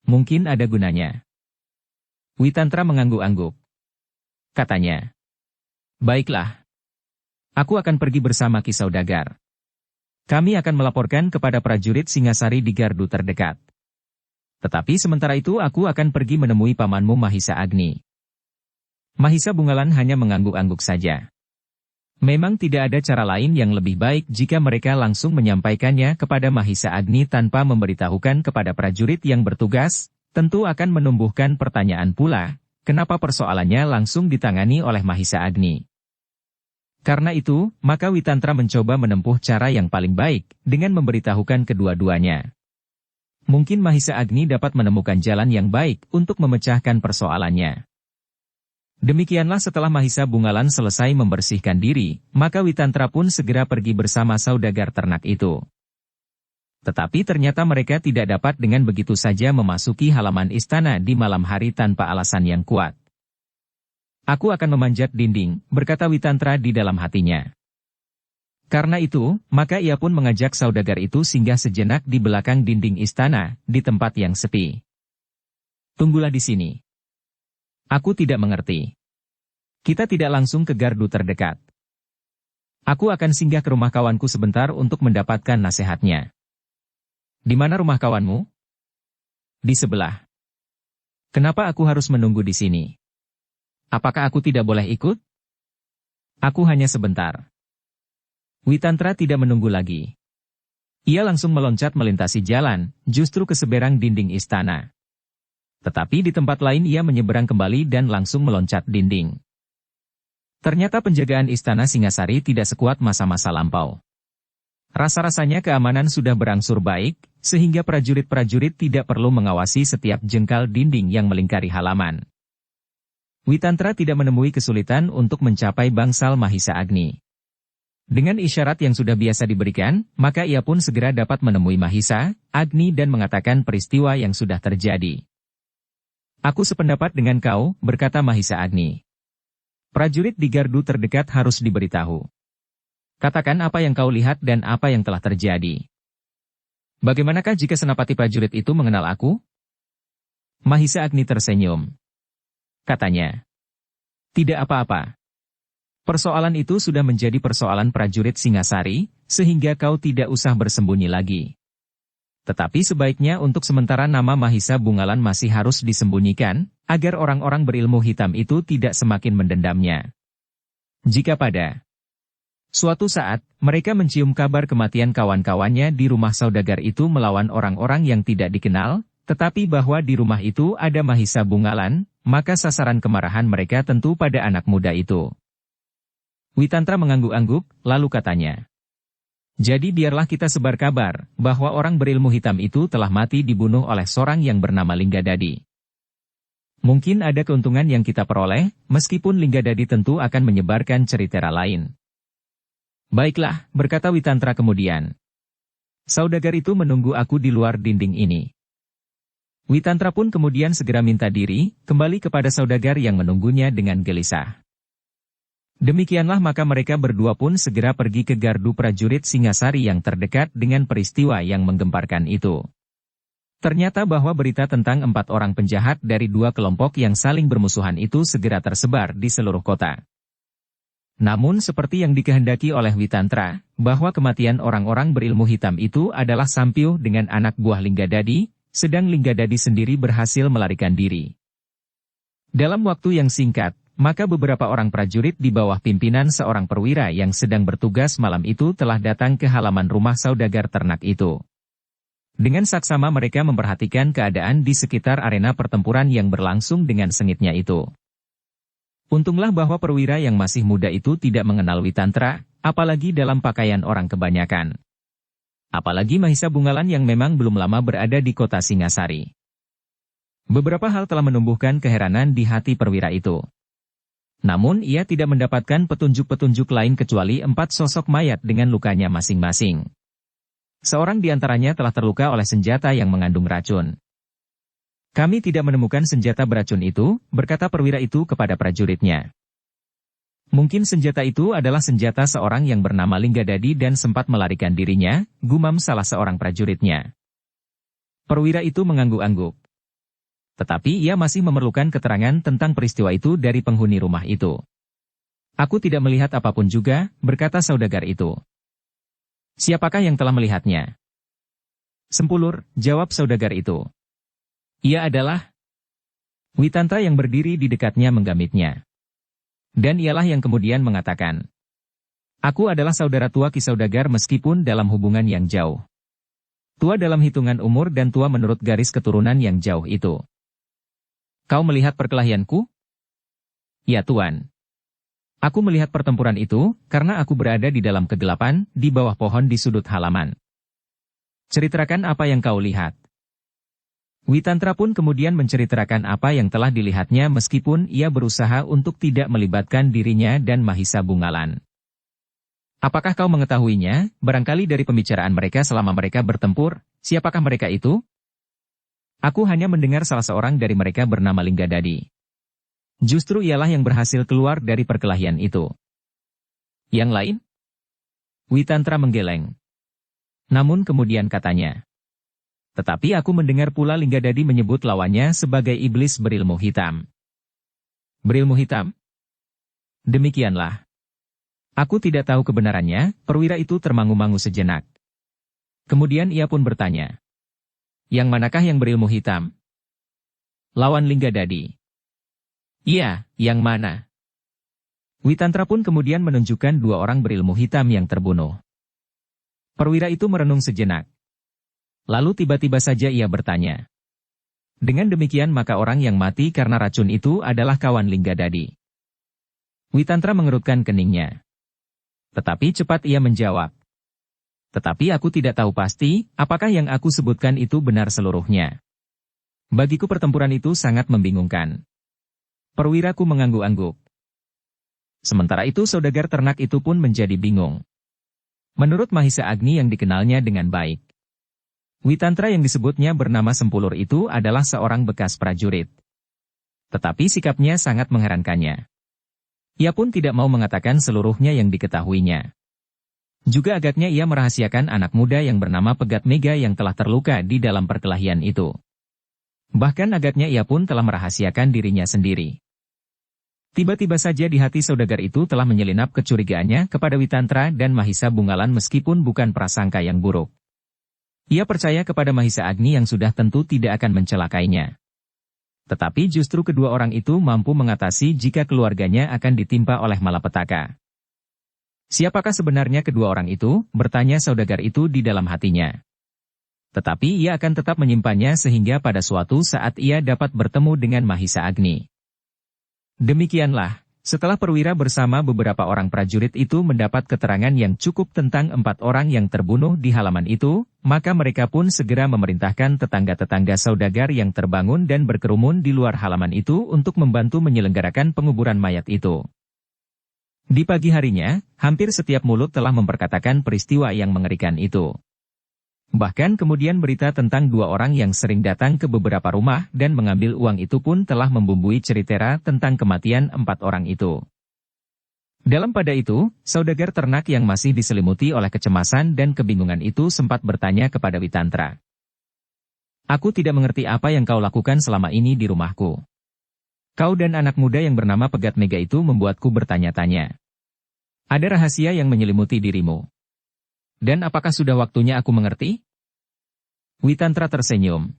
Mungkin ada gunanya. Witantra mengangguk-angguk. Katanya. Baiklah. Aku akan pergi bersama Ki Saudagar. Kami akan melaporkan kepada prajurit Singasari di gardu terdekat. Tetapi sementara itu aku akan pergi menemui pamanmu Mahisa Agni. Mahisa Bungalan hanya mengangguk-angguk saja. Memang tidak ada cara lain yang lebih baik jika mereka langsung menyampaikannya kepada Mahisa Agni tanpa memberitahukan kepada prajurit yang bertugas, tentu akan menumbuhkan pertanyaan pula, kenapa persoalannya langsung ditangani oleh Mahisa Agni. Karena itu, maka Witantra mencoba menempuh cara yang paling baik, dengan memberitahukan kedua-duanya. Mungkin Mahisa Agni dapat menemukan jalan yang baik untuk memecahkan persoalannya. Demikianlah setelah Mahisa Bungalan selesai membersihkan diri, maka Witantra pun segera pergi bersama saudagar ternak itu. Tetapi ternyata mereka tidak dapat dengan begitu saja memasuki halaman istana di malam hari tanpa alasan yang kuat. Aku akan memanjat dinding, berkata Witantra di dalam hatinya. Karena itu, maka ia pun mengajak saudagar itu singgah sejenak di belakang dinding istana, di tempat yang sepi. Tunggulah di sini. Aku tidak mengerti. Kita tidak langsung ke gardu terdekat. Aku akan singgah ke rumah kawanku sebentar untuk mendapatkan nasihatnya. Di mana rumah kawanmu? Di sebelah. Kenapa aku harus menunggu di sini? Apakah aku tidak boleh ikut? Aku hanya sebentar. Witantra tidak menunggu lagi. Ia langsung meloncat melintasi jalan, justru ke seberang dinding istana. Tetapi di tempat lain ia menyeberang kembali dan langsung meloncat dinding. Ternyata penjagaan istana Singasari tidak sekuat masa-masa lampau. Rasa-rasanya keamanan sudah berangsur baik, sehingga prajurit-prajurit tidak perlu mengawasi setiap jengkal dinding yang melingkari halaman. Witantra tidak menemui kesulitan untuk mencapai bangsal Mahisa Agni. Dengan isyarat yang sudah biasa diberikan, maka ia pun segera dapat menemui Mahisa Agni dan mengatakan peristiwa yang sudah terjadi. Aku sependapat dengan kau, berkata Mahisa Agni. Prajurit di gardu terdekat harus diberitahu. Katakan apa yang kau lihat dan apa yang telah terjadi. Bagaimanakah jika senapati prajurit itu mengenal aku? Mahisa Agni tersenyum. Katanya. Tidak apa-apa. Persoalan itu sudah menjadi persoalan prajurit Singasari, sehingga kau tidak usah bersembunyi lagi. Tetapi sebaiknya untuk sementara nama Mahisa Bungalan masih harus disembunyikan, agar orang-orang berilmu hitam itu tidak semakin mendendamnya. Jika pada suatu saat, mereka mencium kabar kematian kawan-kawannya di rumah saudagar itu melawan orang-orang yang tidak dikenal, tetapi bahwa di rumah itu ada Mahisa Bungalan, maka sasaran kemarahan mereka tentu pada anak muda itu. Witantra mengangguk-angguk, lalu katanya. Jadi biarlah kita sebar kabar, bahwa orang berilmu hitam itu telah mati dibunuh oleh seorang yang bernama Linggadadi. Mungkin ada keuntungan yang kita peroleh, meskipun Linggadadi tentu akan menyebarkan cerita lain. Baiklah, berkata Witantra kemudian. Saudagar itu menunggu aku di luar dinding ini. Witantra pun kemudian segera minta diri, kembali kepada saudagar yang menunggunya dengan gelisah. Demikianlah maka mereka berdua pun segera pergi ke gardu prajurit Singasari yang terdekat dengan peristiwa yang menggemparkan itu. Ternyata bahwa berita tentang 4 orang penjahat dari 2 kelompok yang saling bermusuhan itu segera tersebar di seluruh kota. Namun seperti yang dikehendaki oleh Witantra, bahwa kematian orang-orang berilmu hitam itu adalah sampiuh dengan anak buah Linggadadi, sedang Linggadadi sendiri berhasil melarikan diri. Dalam waktu yang singkat, maka beberapa orang prajurit di bawah pimpinan seorang perwira yang sedang bertugas malam itu telah datang ke halaman rumah saudagar ternak itu. Dengan saksama mereka memperhatikan keadaan di sekitar arena pertempuran yang berlangsung dengan sengitnya itu. Untunglah bahwa perwira yang masih muda itu tidak mengenal Witantra, apalagi dalam pakaian orang kebanyakan. Apalagi Mahisa Bungalan yang memang belum lama berada di kota Singasari. Beberapa hal telah menumbuhkan keheranan di hati perwira itu. Namun ia tidak mendapatkan petunjuk-petunjuk lain kecuali 4 sosok mayat dengan lukanya masing-masing. Seorang di antaranya telah terluka oleh senjata yang mengandung racun. Kami tidak menemukan senjata beracun itu, berkata perwira itu kepada prajuritnya. Mungkin senjata itu adalah senjata seorang yang bernama Linggadadi dan sempat melarikan dirinya, gumam salah seorang prajuritnya. Perwira itu mengangguk-angguk. Tetapi ia masih memerlukan keterangan tentang peristiwa itu dari penghuni rumah itu. Aku tidak melihat apapun juga, berkata saudagar itu. Siapakah yang telah melihatnya? Sempulur, jawab saudagar itu. Ia adalah Witantra yang berdiri di dekatnya menggamitnya. Dan ialah yang kemudian mengatakan, Aku adalah saudara tua Ki Saudagar meskipun dalam hubungan yang jauh. Tua dalam hitungan umur dan tua menurut garis keturunan yang jauh itu. Kau melihat perkelahianku? Ya Tuan. Aku melihat pertempuran itu, karena aku berada di dalam kegelapan, di bawah pohon di sudut halaman. Ceritakan apa yang kau lihat. Witantra pun kemudian menceritakan apa yang telah dilihatnya meskipun ia berusaha untuk tidak melibatkan dirinya dan Mahisa Bungalan. Apakah kau mengetahuinya, barangkali dari pembicaraan mereka selama mereka bertempur, siapakah mereka itu? Aku hanya mendengar salah seorang dari mereka bernama Linggadadi. Justru ialah yang berhasil keluar dari perkelahian itu. Yang lain? Witantra menggeleng. Namun kemudian katanya. Tetapi aku mendengar pula Linggadadi menyebut lawannya sebagai iblis berilmu hitam. Berilmu hitam? Demikianlah. Aku tidak tahu kebenarannya, perwira itu termangu-mangu sejenak. Kemudian ia pun bertanya. Yang manakah yang berilmu hitam? Lawan Linggadadi. Iya, yang mana? Witantra pun kemudian menunjukkan dua orang berilmu hitam yang terbunuh. Perwira itu merenung sejenak. Lalu tiba-tiba saja ia bertanya. Dengan demikian maka orang yang mati karena racun itu adalah kawan Linggadadi. Witantra mengerutkan keningnya. Tetapi cepat ia menjawab. Tetapi aku tidak tahu pasti, apakah yang aku sebutkan itu benar seluruhnya. Bagiku pertempuran itu sangat membingungkan. Perwiraku mengangguk-angguk. Sementara itu saudagar ternak itu pun menjadi bingung. Menurut Mahisa Agni yang dikenalnya dengan baik. Witantra yang disebutnya bernama Sempulur itu adalah seorang bekas prajurit. Tetapi sikapnya sangat mengherankannya. Ia pun tidak mau mengatakan seluruhnya yang diketahuinya. Juga agaknya ia merahasiakan anak muda yang bernama Pegat Mega yang telah terluka di dalam perkelahian itu. Bahkan agaknya ia pun telah merahasiakan dirinya sendiri. Tiba-tiba saja di hati saudagar itu telah menyelinap kecurigaannya kepada Witantra dan Mahisa Bungalan meskipun bukan prasangka yang buruk. Ia percaya kepada Mahisa Agni yang sudah tentu tidak akan mencelakainya. Tetapi justru kedua orang itu mampu mengatasi jika keluarganya akan ditimpa oleh malapetaka. Siapakah sebenarnya kedua orang itu? Bertanya saudagar itu di dalam hatinya. Tetapi ia akan tetap menyimpannya sehingga pada suatu saat ia dapat bertemu dengan Mahisa Agni. Demikianlah, setelah perwira bersama beberapa orang prajurit itu mendapat keterangan yang cukup tentang 4 orang yang terbunuh di halaman itu, maka mereka pun segera memerintahkan tetangga-tetangga saudagar yang terbangun dan berkerumun di luar halaman itu untuk membantu menyelenggarakan penguburan mayat itu. Di pagi harinya, hampir setiap mulut telah memperkatakan peristiwa yang mengerikan itu. Bahkan kemudian berita tentang 2 orang yang sering datang ke beberapa rumah dan mengambil uang itu pun telah membumbui cerita tentang kematian 4 orang itu. Dalam pada itu, saudagar ternak yang masih diselimuti oleh kecemasan dan kebingungan itu sempat bertanya kepada Witantra. Aku tidak mengerti apa yang kau lakukan selama ini di rumahku. Kau dan anak muda yang bernama Pegat Mega itu membuatku bertanya-tanya. Ada rahasia yang menyelimuti dirimu. Dan apakah sudah waktunya aku mengerti? Witantra tersenyum.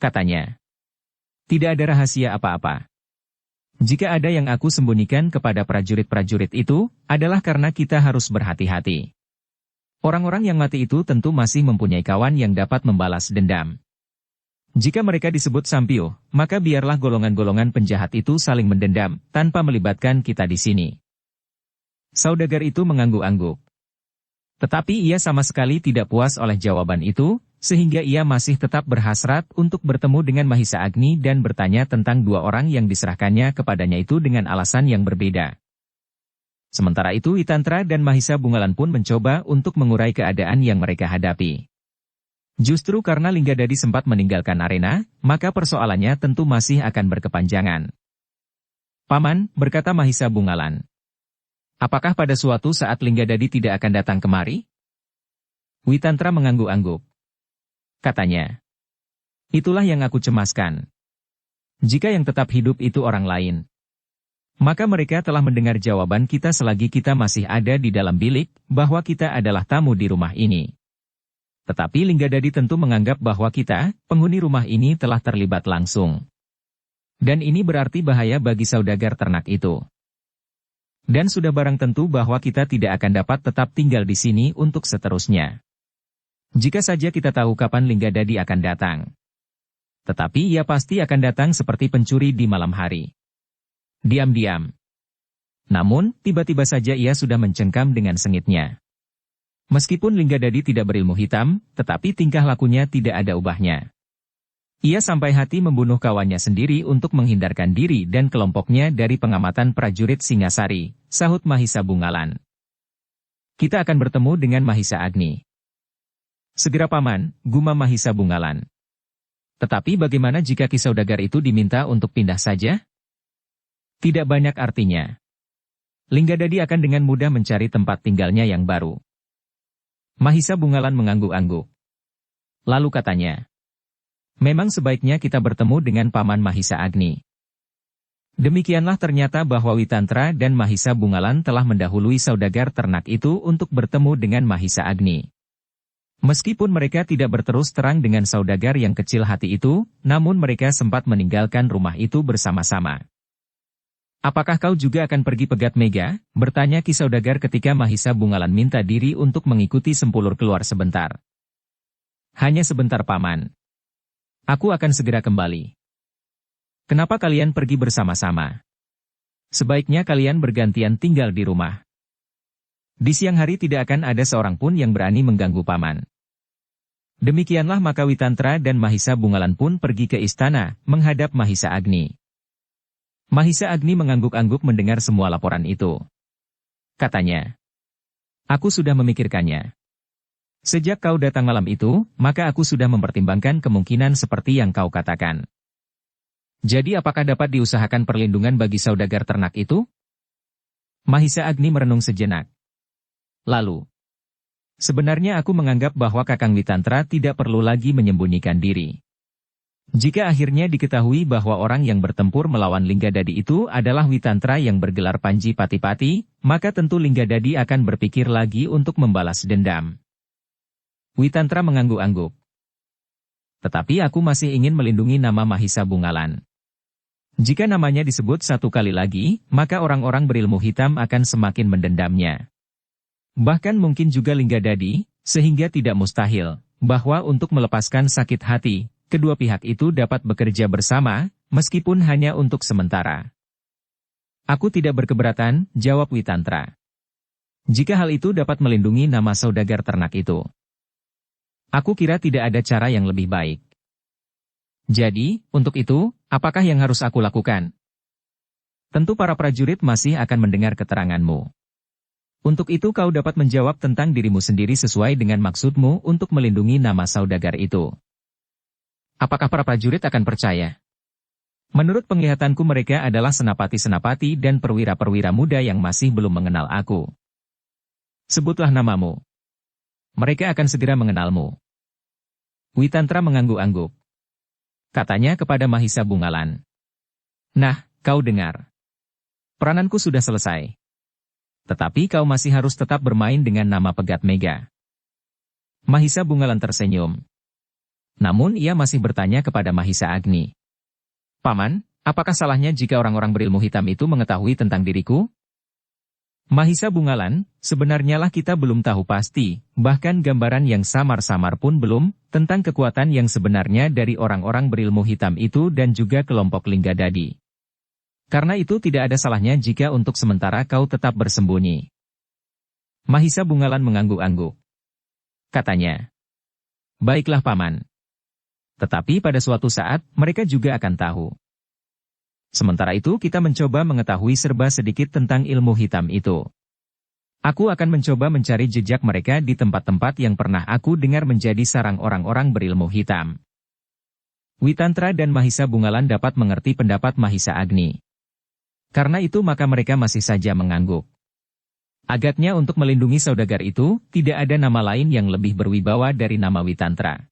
Katanya. Tidak ada rahasia apa-apa. Jika ada yang aku sembunyikan kepada prajurit-prajurit itu, adalah karena kita harus berhati-hati. Orang-orang yang mati itu tentu masih mempunyai kawan yang dapat membalas dendam. Jika mereka disebut Sampio, maka biarlah golongan-golongan penjahat itu saling mendendam, tanpa melibatkan kita di sini. Saudagar itu mengangguk-angguk. Tetapi ia sama sekali tidak puas oleh jawaban itu, sehingga ia masih tetap berhasrat untuk bertemu dengan Mahisa Agni dan bertanya tentang 2 orang yang diserahkannya kepadanya itu dengan alasan yang berbeda. Sementara itu Witantra dan Mahisa Bungalan pun mencoba untuk mengurai keadaan yang mereka hadapi. Justru karena Linggadadi sempat meninggalkan arena, maka persoalannya tentu masih akan berkepanjangan. Paman, berkata Mahisa Bungalan. Apakah pada suatu saat Linggadadi tidak akan datang kemari? Witantra mengangguk-angguk. Katanya. Itulah yang aku cemaskan. Jika yang tetap hidup itu orang lain, maka mereka telah mendengar jawaban kita selagi kita masih ada di dalam bilik, bahwa kita adalah tamu di rumah ini. Tetapi Linggadadi tentu menganggap bahwa kita, penghuni rumah ini telah terlibat langsung. Dan ini berarti bahaya bagi saudagar ternak itu. Dan sudah barang tentu bahwa kita tidak akan dapat tetap tinggal di sini untuk seterusnya. Jika saja kita tahu kapan Linggadadi akan datang. Tetapi ia pasti akan datang seperti pencuri di malam hari. Diam-diam. Namun, tiba-tiba saja ia sudah mencengkam dengan sengitnya. Meskipun Linggadadi tidak berilmu hitam, tetapi tingkah lakunya tidak ada ubahnya. Ia sampai hati membunuh kawannya sendiri untuk menghindarkan diri dan kelompoknya dari pengamatan prajurit Singasari, sahut Mahisa Bungalan. Kita akan bertemu dengan Mahisa Agni. Segera paman, gumam Mahisa Bungalan. Tetapi bagaimana jika Ki Saudagar itu diminta untuk pindah saja? Tidak banyak artinya. Linggadadi akan dengan mudah mencari tempat tinggalnya yang baru. Mahisa Bungalan mengangguk-angguk. Lalu katanya, memang sebaiknya kita bertemu dengan Paman Mahisa Agni. Demikianlah ternyata bahwa Witantra dan Mahisa Bungalan telah mendahului saudagar ternak itu untuk bertemu dengan Mahisa Agni. Meskipun mereka tidak berterus terang dengan saudagar yang kecil hati itu, namun mereka sempat meninggalkan rumah itu bersama-sama. Apakah kau juga akan pergi Pegat Mega? Bertanya Ki Saudagar ketika Mahisa Bungalan minta diri untuk mengikuti Sempulur keluar sebentar. Hanya sebentar paman. Aku akan segera kembali. Kenapa kalian pergi bersama-sama? Sebaiknya kalian bergantian tinggal di rumah. Di siang hari tidak akan ada seorang pun yang berani mengganggu paman. Demikianlah maka Witantra dan Mahisa Bungalan pun pergi ke istana, menghadap Mahisa Agni. Mahisa Agni mengangguk-angguk mendengar semua laporan itu. Katanya, aku sudah memikirkannya. Sejak kau datang malam itu, maka aku sudah mempertimbangkan kemungkinan seperti yang kau katakan. Jadi apakah dapat diusahakan perlindungan bagi saudagar ternak itu? Mahisa Agni merenung sejenak. Lalu, sebenarnya aku menganggap bahwa Kakang Witantra tidak perlu lagi menyembunyikan diri. Jika akhirnya diketahui bahwa orang yang bertempur melawan Linggadadi itu adalah Witantra yang bergelar Panji Pati-Pati, maka tentu Linggadadi akan berpikir lagi untuk membalas dendam. Witantra mengangguk-angguk. Tetapi aku masih ingin melindungi nama Mahisa Bungalan. Jika namanya disebut satu kali lagi, maka orang-orang berilmu hitam akan semakin mendendamnya. Bahkan mungkin juga Linggadadi, sehingga tidak mustahil, bahwa untuk melepaskan sakit hati, kedua pihak itu dapat bekerja bersama, meskipun hanya untuk sementara. Aku tidak berkeberatan, jawab Witantra. Jika hal itu dapat melindungi nama saudagar ternak itu. Aku kira tidak ada cara yang lebih baik. Jadi, untuk itu, apakah yang harus aku lakukan? Tentu para prajurit masih akan mendengar keteranganmu. Untuk itu kau dapat menjawab tentang dirimu sendiri sesuai dengan maksudmu untuk melindungi nama saudagar itu. Apakah para prajurit akan percaya? Menurut penglihatanku mereka adalah senapati-senapati dan perwira-perwira muda yang masih belum mengenal aku. Sebutlah namamu. Mereka akan segera mengenalmu. Witantra mengangguk-angguk. Katanya kepada Mahisa Bungalan. Nah, kau dengar. Perananku sudah selesai. Tetapi kau masih harus tetap bermain dengan nama Pegat Mega. Mahisa Bungalan tersenyum. Namun ia masih bertanya kepada Mahisa Agni. Paman, apakah salahnya jika orang-orang berilmu hitam itu mengetahui tentang diriku? Mahisa Bungalan, sebenarnya lah kita belum tahu pasti, bahkan gambaran yang samar-samar pun belum, tentang kekuatan yang sebenarnya dari orang-orang berilmu hitam itu dan juga kelompok Linggadadi. Karena itu tidak ada salahnya jika untuk sementara kau tetap bersembunyi. Mahisa Bungalan mengangguk-angguk. Katanya, baiklah paman. Tetapi pada suatu saat, mereka juga akan tahu. Sementara itu kita mencoba mengetahui serba sedikit tentang ilmu hitam itu. Aku akan mencoba mencari jejak mereka di tempat-tempat yang pernah aku dengar menjadi sarang orang-orang berilmu hitam. Witantra dan Mahisa Bungalan dapat mengerti pendapat Mahisa Agni. Karena itu maka mereka masih saja mengangguk. Agaknya untuk melindungi saudagar itu, tidak ada nama lain yang lebih berwibawa dari nama Witantra.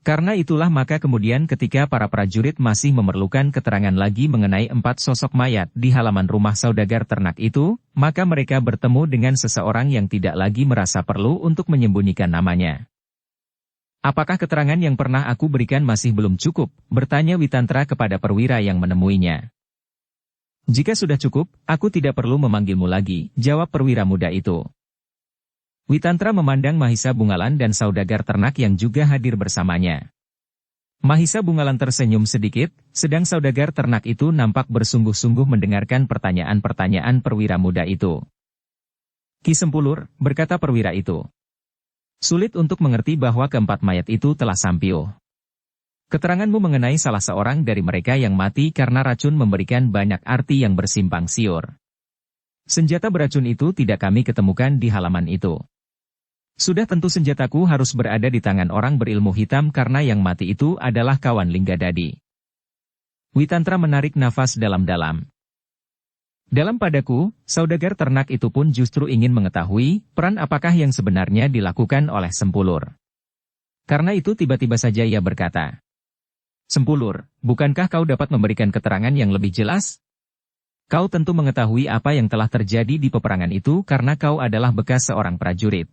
Karena itulah maka kemudian ketika para prajurit masih memerlukan keterangan lagi mengenai 4 sosok mayat di halaman rumah saudagar ternak itu, maka mereka bertemu dengan seseorang yang tidak lagi merasa perlu untuk menyembunyikan namanya. Apakah keterangan yang pernah aku berikan masih belum cukup? Bertanya Witantra kepada perwira yang menemuinya. Jika sudah cukup, aku tidak perlu memanggilmu lagi, jawab perwira muda itu. Witantra memandang Mahisa Bungalan dan saudagar ternak yang juga hadir bersamanya. Mahisa Bungalan tersenyum sedikit, sedang saudagar ternak itu nampak bersungguh-sungguh mendengarkan pertanyaan-pertanyaan perwira muda itu. Ki Sempulur, berkata perwira itu. Sulit untuk mengerti bahwa keempat mayat itu telah sampiuh. Keteranganmu mengenai salah seorang dari mereka yang mati karena racun memberikan banyak arti yang bersimpang siur. Senjata beracun itu tidak kami ketemukan di halaman itu. Sudah tentu senjataku harus berada di tangan orang berilmu hitam karena yang mati itu adalah kawan Linggadadi. Witantra menarik nafas dalam-dalam. Dalam padaku, saudagar ternak itu pun justru ingin mengetahui peran apakah yang sebenarnya dilakukan oleh Sempulur. Karena itu tiba-tiba saja ia berkata, Sempulur, bukankah kau dapat memberikan keterangan yang lebih jelas? Kau tentu mengetahui apa yang telah terjadi di peperangan itu karena kau adalah bekas seorang prajurit.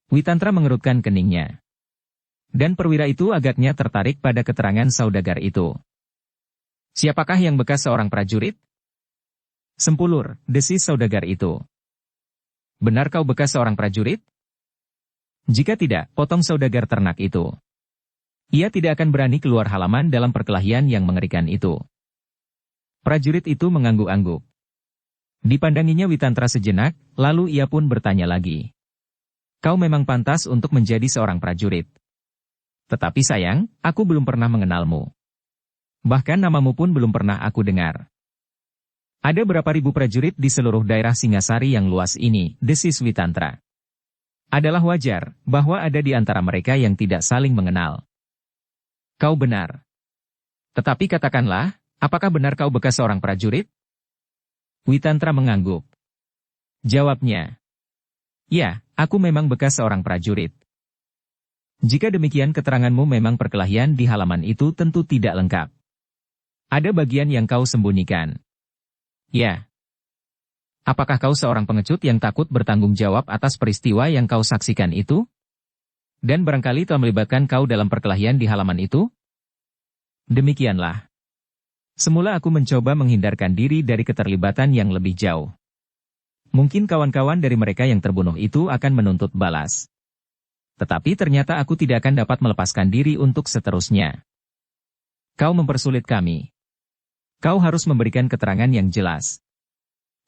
Witantra mengerutkan keningnya. Dan perwira itu agaknya tertarik pada keterangan saudagar itu. Siapakah yang bekas seorang prajurit? Sempulur, desis saudagar itu. Benar kau bekas seorang prajurit? Jika tidak, potong saudagar ternak itu. Ia tidak akan berani keluar halaman dalam perkelahian yang mengerikan itu. Prajurit itu mengangguk-angguk. Dipandanginya Witantra sejenak, lalu ia pun bertanya lagi. Kau memang pantas untuk menjadi seorang prajurit. Tetapi sayang, aku belum pernah mengenalmu. Bahkan namamu pun belum pernah aku dengar. Ada berapa ribu prajurit di seluruh daerah Singasari yang luas ini, desis Witantra. Adalah wajar, bahwa ada di antara mereka yang tidak saling mengenal. Kau benar. Tetapi katakanlah, apakah benar kau bekas seorang prajurit? Witantra mengangguk. Jawabnya. Ya, aku memang bekas seorang prajurit. Jika demikian keteranganmu memang perkelahian di halaman itu tentu tidak lengkap. Ada bagian yang kau sembunyikan. Ya. Apakah kau seorang pengecut yang takut bertanggung jawab atas peristiwa yang kau saksikan itu? Dan barangkali telah melibatkan kau dalam perkelahian di halaman itu? Demikianlah. Semula aku mencoba menghindarkan diri dari keterlibatan yang lebih jauh. Mungkin kawan-kawan dari mereka yang terbunuh itu akan menuntut balas. Tetapi ternyata aku tidak akan dapat melepaskan diri untuk seterusnya. Kau mempersulit kami. Kau harus memberikan keterangan yang jelas.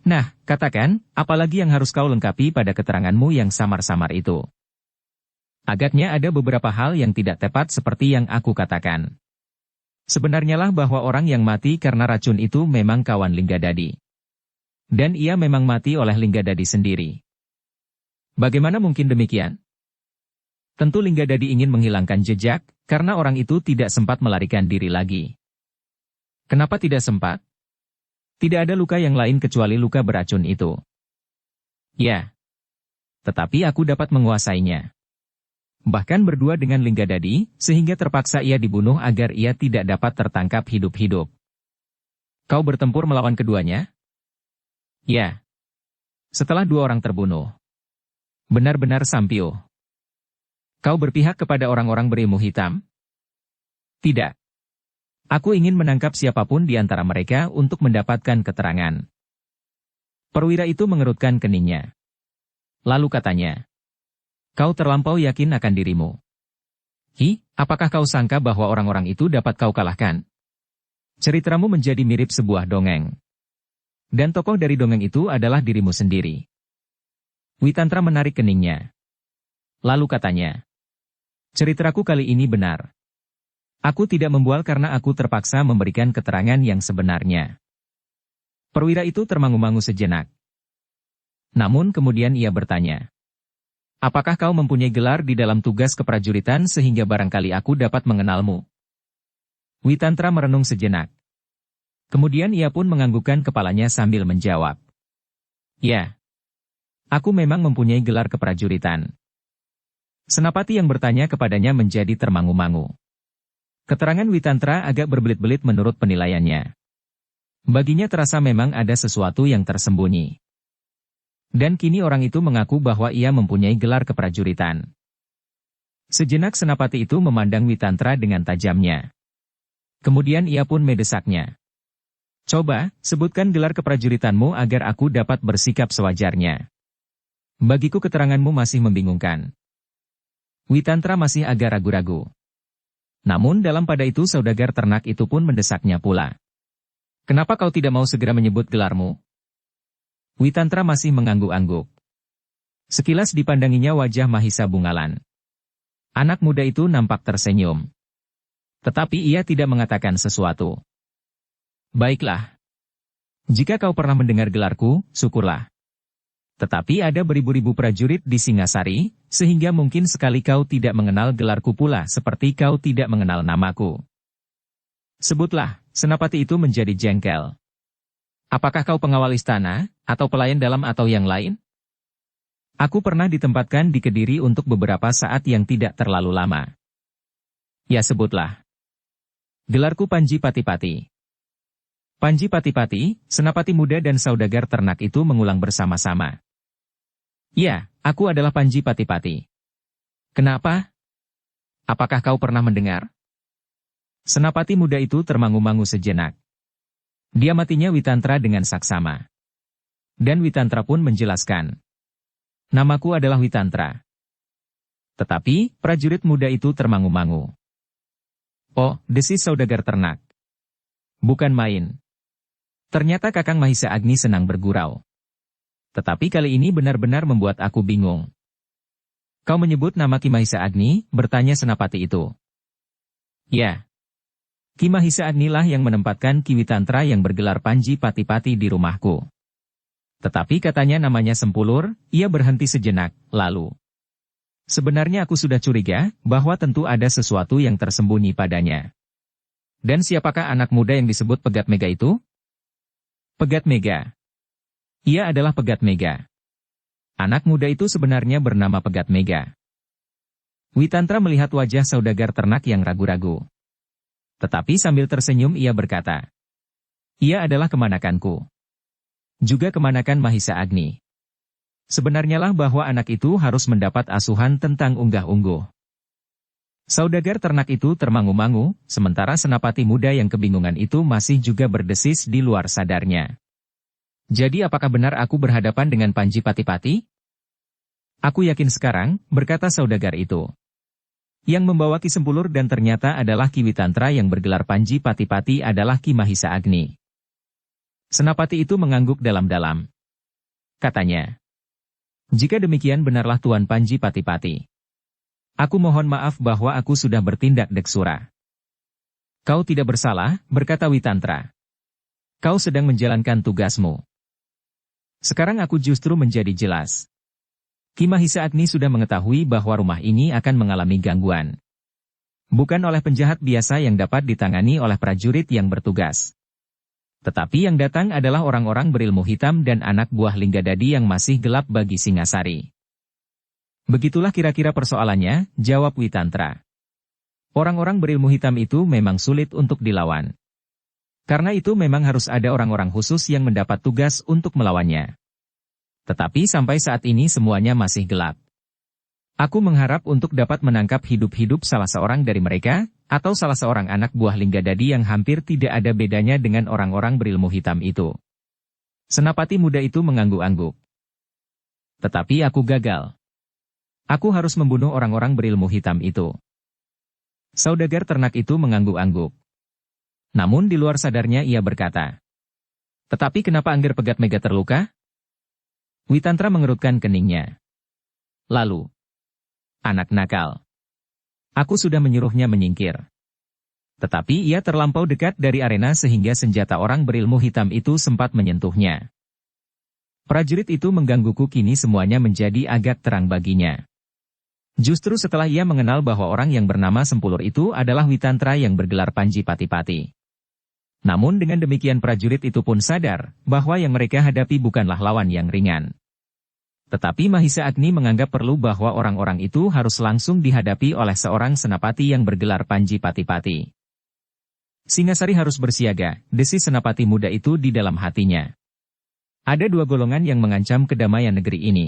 Nah, katakan, apalagi yang harus kau lengkapi pada keteranganmu yang samar-samar itu? Agaknya ada beberapa hal yang tidak tepat seperti yang aku katakan. Sebenarnya lah bahwa orang yang mati karena racun itu memang kawan Linggadadi. Dan ia memang mati oleh Linggadadi sendiri. Bagaimana mungkin demikian? Tentu Linggadadi ingin menghilangkan jejak, karena orang itu tidak sempat melarikan diri lagi. Kenapa tidak sempat? Tidak ada luka yang lain kecuali luka beracun itu. Ya. Tetapi aku dapat menguasainya. Bahkan berdua dengan Linggadadi, sehingga terpaksa ia dibunuh agar ia tidak dapat tertangkap hidup-hidup. Kau bertempur melawan keduanya? Ya. Setelah dua orang terbunuh. Benar-benar sampiuh. Kau berpihak kepada orang-orang berilmu hitam? Tidak. Aku ingin menangkap siapapun di antara mereka untuk mendapatkan keterangan. Perwira itu mengerutkan keningnya. Lalu katanya. Kau terlampau yakin akan dirimu. Apakah kau sangka bahwa orang-orang itu dapat kau kalahkan? Ceritamu menjadi mirip sebuah dongeng. Dan tokoh dari dongeng itu adalah dirimu sendiri. Witantra menarik keningnya. Lalu katanya. Ceritaku kali ini benar. Aku tidak membual karena aku terpaksa memberikan keterangan yang sebenarnya. Perwira itu termangu-mangu sejenak. Namun kemudian ia bertanya. Apakah kau mempunyai gelar di dalam tugas keprajuritan sehingga barangkali aku dapat mengenalmu? Witantra merenung sejenak. Kemudian ia pun menganggukkan kepalanya sambil menjawab. Ya. Aku memang mempunyai gelar keprajuritan. Senapati yang bertanya kepadanya menjadi termangu-mangu. Keterangan Witantra agak berbelit-belit menurut penilaiannya. Baginya terasa memang ada sesuatu yang tersembunyi. Dan kini orang itu mengaku bahwa ia mempunyai gelar keprajuritan. Sejenak senapati itu memandang Witantra dengan tajamnya. Kemudian ia pun mendesaknya. Coba, sebutkan gelar keprajuritanmu agar aku dapat bersikap sewajarnya. Bagiku keteranganmu masih membingungkan. Witantra masih agak ragu-ragu. Namun dalam pada itu saudagar ternak itu pun mendesaknya pula. Kenapa kau tidak mau segera menyebut gelarmu? Witantra masih mengangguk-angguk. Sekilas dipandanginya wajah Mahisa Bungalan. Anak muda itu nampak tersenyum. Tetapi ia tidak mengatakan sesuatu. Baiklah. Jika kau pernah mendengar gelarku, syukurlah. Tetapi ada beribu-ribu prajurit di Singasari, sehingga mungkin sekali kau tidak mengenal gelarku pula seperti kau tidak mengenal namaku. Sebutlah, Senapati itu menjadi jengkel. Apakah kau pengawal istana, atau pelayan dalam atau yang lain? Aku pernah ditempatkan di Kediri untuk beberapa saat yang tidak terlalu lama. Ya sebutlah. Gelarku Panji Pati-Pati. Panji Pati-Pati, senapati muda dan saudagar ternak itu mengulang bersama-sama. Ya, aku adalah Panji Pati-Pati. Kenapa? Apakah kau pernah mendengar? Senapati muda itu termangu-mangu sejenak. Dia matinya Witantra dengan saksama. Dan Witantra pun menjelaskan. Namaku adalah Witantra. Tetapi, prajurit muda itu termangu-mangu. Oh, desis saudagar ternak. Bukan main. Ternyata Kakang Mahisa Agni senang bergurau. Tetapi kali ini benar-benar membuat aku bingung. Kau menyebut nama Ki Mahisa Agni, bertanya senapati itu. Ya. Ki Mahisa Agni lah yang menempatkan Ki Witantra yang bergelar Panji Pati-Pati di rumahku. Tetapi katanya namanya Sempulur, ia berhenti sejenak, lalu. Sebenarnya aku sudah curiga, bahwa tentu ada sesuatu yang tersembunyi padanya. Dan siapakah anak muda yang disebut Pegat Mega itu? Pegat Mega. Ia adalah Pegat Mega. Anak muda itu sebenarnya bernama Pegat Mega. Witantra melihat wajah saudagar ternak yang ragu-ragu. Tetapi sambil tersenyum ia berkata. Ia adalah kemanakanku. Juga kemanakan Mahisa Agni. Sebenarnya lah bahwa anak itu harus mendapat asuhan tentang unggah-ungguh. Saudagar ternak itu termangu-mangu, sementara senapati muda yang kebingungan itu masih juga berdesis di luar sadarnya. Jadi apakah benar aku berhadapan dengan Panji Pati-Pati? Aku yakin sekarang, berkata saudagar itu. Yang membawa Ki Sempulur dan ternyata adalah Ki Witantra yang bergelar Panji Pati-Pati adalah Ki Mahisa Agni. Senapati itu mengangguk dalam-dalam. Katanya. Jika demikian benarlah Tuan Panji Pati-Pati. Aku mohon maaf bahwa aku sudah bertindak deksura. Kau tidak bersalah, berkata Witantra. Kau sedang menjalankan tugasmu. Sekarang aku justru menjadi jelas. Ki Mahisa Agni sudah mengetahui bahwa rumah ini akan mengalami gangguan. Bukan oleh penjahat biasa yang dapat ditangani oleh prajurit yang bertugas. Tetapi yang datang adalah orang-orang berilmu hitam dan anak buah Linggadadi yang masih gelap bagi Singasari. Begitulah kira-kira persoalannya, jawab Witantra. Orang-orang berilmu hitam itu memang sulit untuk dilawan. Karena itu memang harus ada orang-orang khusus yang mendapat tugas untuk melawannya. Tetapi sampai saat ini semuanya masih gelap. Aku mengharap untuk dapat menangkap hidup-hidup salah seorang dari mereka, atau salah seorang anak buah Linggadadi yang hampir tidak ada bedanya dengan orang-orang berilmu hitam itu. Senapati muda itu mengangguk-angguk. Tetapi aku gagal. Aku harus membunuh orang-orang berilmu hitam itu. Saudagar ternak itu mengangguk-angguk. Namun di luar sadarnya ia berkata. Tetapi kenapa Angger Pegat Mega terluka? Witantra mengerutkan keningnya. Lalu. Anak nakal. Aku sudah menyuruhnya menyingkir. Tetapi ia terlampau dekat dari arena sehingga senjata orang berilmu hitam itu sempat menyentuhnya. Prajurit itu menggangguku kini semuanya menjadi agak terang baginya. Justru setelah ia mengenal bahwa orang yang bernama Sempulur itu adalah Witantra yang bergelar Panji Pati-Pati. Namun dengan demikian prajurit itu pun sadar bahwa yang mereka hadapi bukanlah lawan yang ringan. Tetapi Mahisa Agni menganggap perlu bahwa orang-orang itu harus langsung dihadapi oleh seorang senapati yang bergelar Panji Pati-Pati. Singasari harus bersiaga, desis senapati muda itu di dalam hatinya. Ada dua golongan yang mengancam kedamaian negeri ini.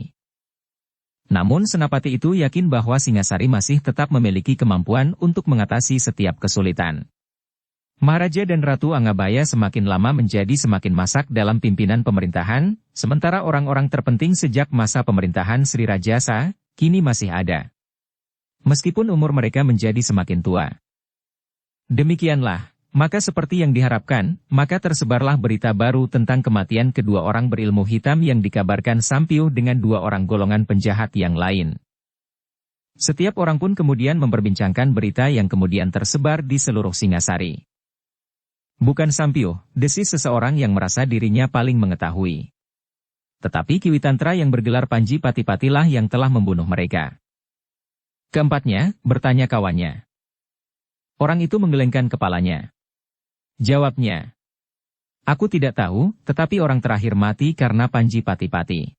Namun senapati itu yakin bahwa Singasari masih tetap memiliki kemampuan untuk mengatasi setiap kesulitan. Maharaja dan Ratu Angabaya semakin lama menjadi semakin masak dalam pimpinan pemerintahan, sementara orang-orang terpenting sejak masa pemerintahan Sri Rajasa, kini masih ada. Meskipun umur mereka menjadi semakin tua. Demikianlah, maka seperti yang diharapkan, maka tersebarlah berita baru tentang kematian kedua orang berilmu hitam yang dikabarkan sampiuh dengan dua orang golongan penjahat yang lain. Setiap orang pun kemudian memperbincangkan berita yang kemudian tersebar di seluruh Singasari. Bukan sampiuh, desis seseorang yang merasa dirinya paling mengetahui. Tetapi Ki Witantra yang bergelar Panji Pati-Patilah yang telah membunuh mereka. Keempatnya, bertanya kawannya. Orang itu menggelengkan kepalanya. Jawabnya. Aku tidak tahu, tetapi orang terakhir mati karena Panji Pati-Pati.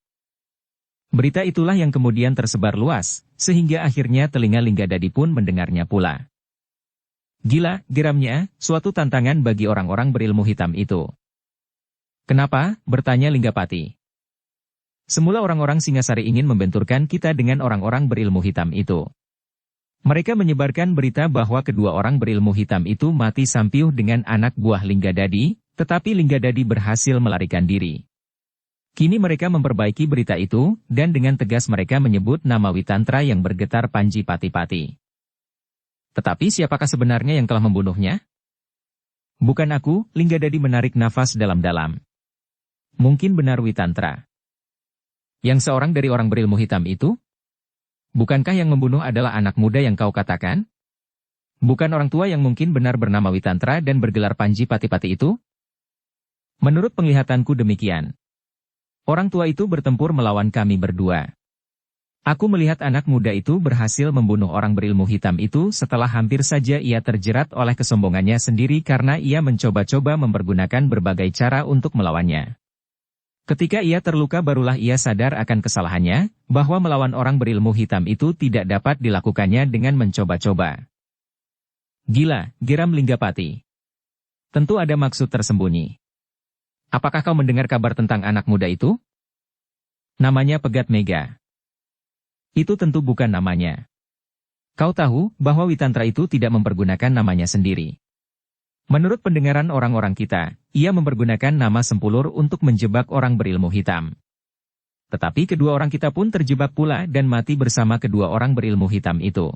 Berita itulah yang kemudian tersebar luas, sehingga akhirnya telinga Linggadadi pun mendengarnya pula. Gila, geramnya, suatu tantangan bagi orang-orang berilmu hitam itu. Kenapa? Bertanya Linggapati. Semula orang-orang Singasari ingin membenturkan kita dengan orang-orang berilmu hitam itu. Mereka menyebarkan berita bahwa kedua orang berilmu hitam itu mati sampiuh dengan anak buah Linggadadi, tetapi Linggadadi berhasil melarikan diri. Kini mereka memperbaiki berita itu, dan dengan tegas mereka menyebut nama Witantra yang bergetar Panji Pati-Pati. Tetapi siapakah sebenarnya yang telah membunuhnya? Bukan aku, Linggadadi menarik nafas dalam-dalam. Mungkin benar Witantra. Yang seorang dari orang berilmu hitam itu? Bukankah yang membunuh adalah anak muda yang kau katakan? Bukan orang tua yang mungkin benar bernama Witantra dan bergelar Panji Pati-Pati itu? Menurut penglihatanku demikian. Orang tua itu bertempur melawan kami berdua. Aku melihat anak muda itu berhasil membunuh orang berilmu hitam itu setelah hampir saja ia terjerat oleh kesombongannya sendiri karena ia mencoba-coba mempergunakan berbagai cara untuk melawannya. Ketika ia terluka barulah ia sadar akan kesalahannya, bahwa melawan orang berilmu hitam itu tidak dapat dilakukannya dengan mencoba-coba. Gila, geram Linggapati. Tentu ada maksud tersembunyi. Apakah kau mendengar kabar tentang anak muda itu? Namanya Pegat Mega. Itu tentu bukan namanya. Kau tahu bahwa Witantra itu tidak mempergunakan namanya sendiri. Menurut pendengaran orang-orang kita, ia mempergunakan nama Sempulur untuk menjebak orang berilmu hitam. Tetapi kedua orang kita pun terjebak pula dan mati bersama kedua orang berilmu hitam itu.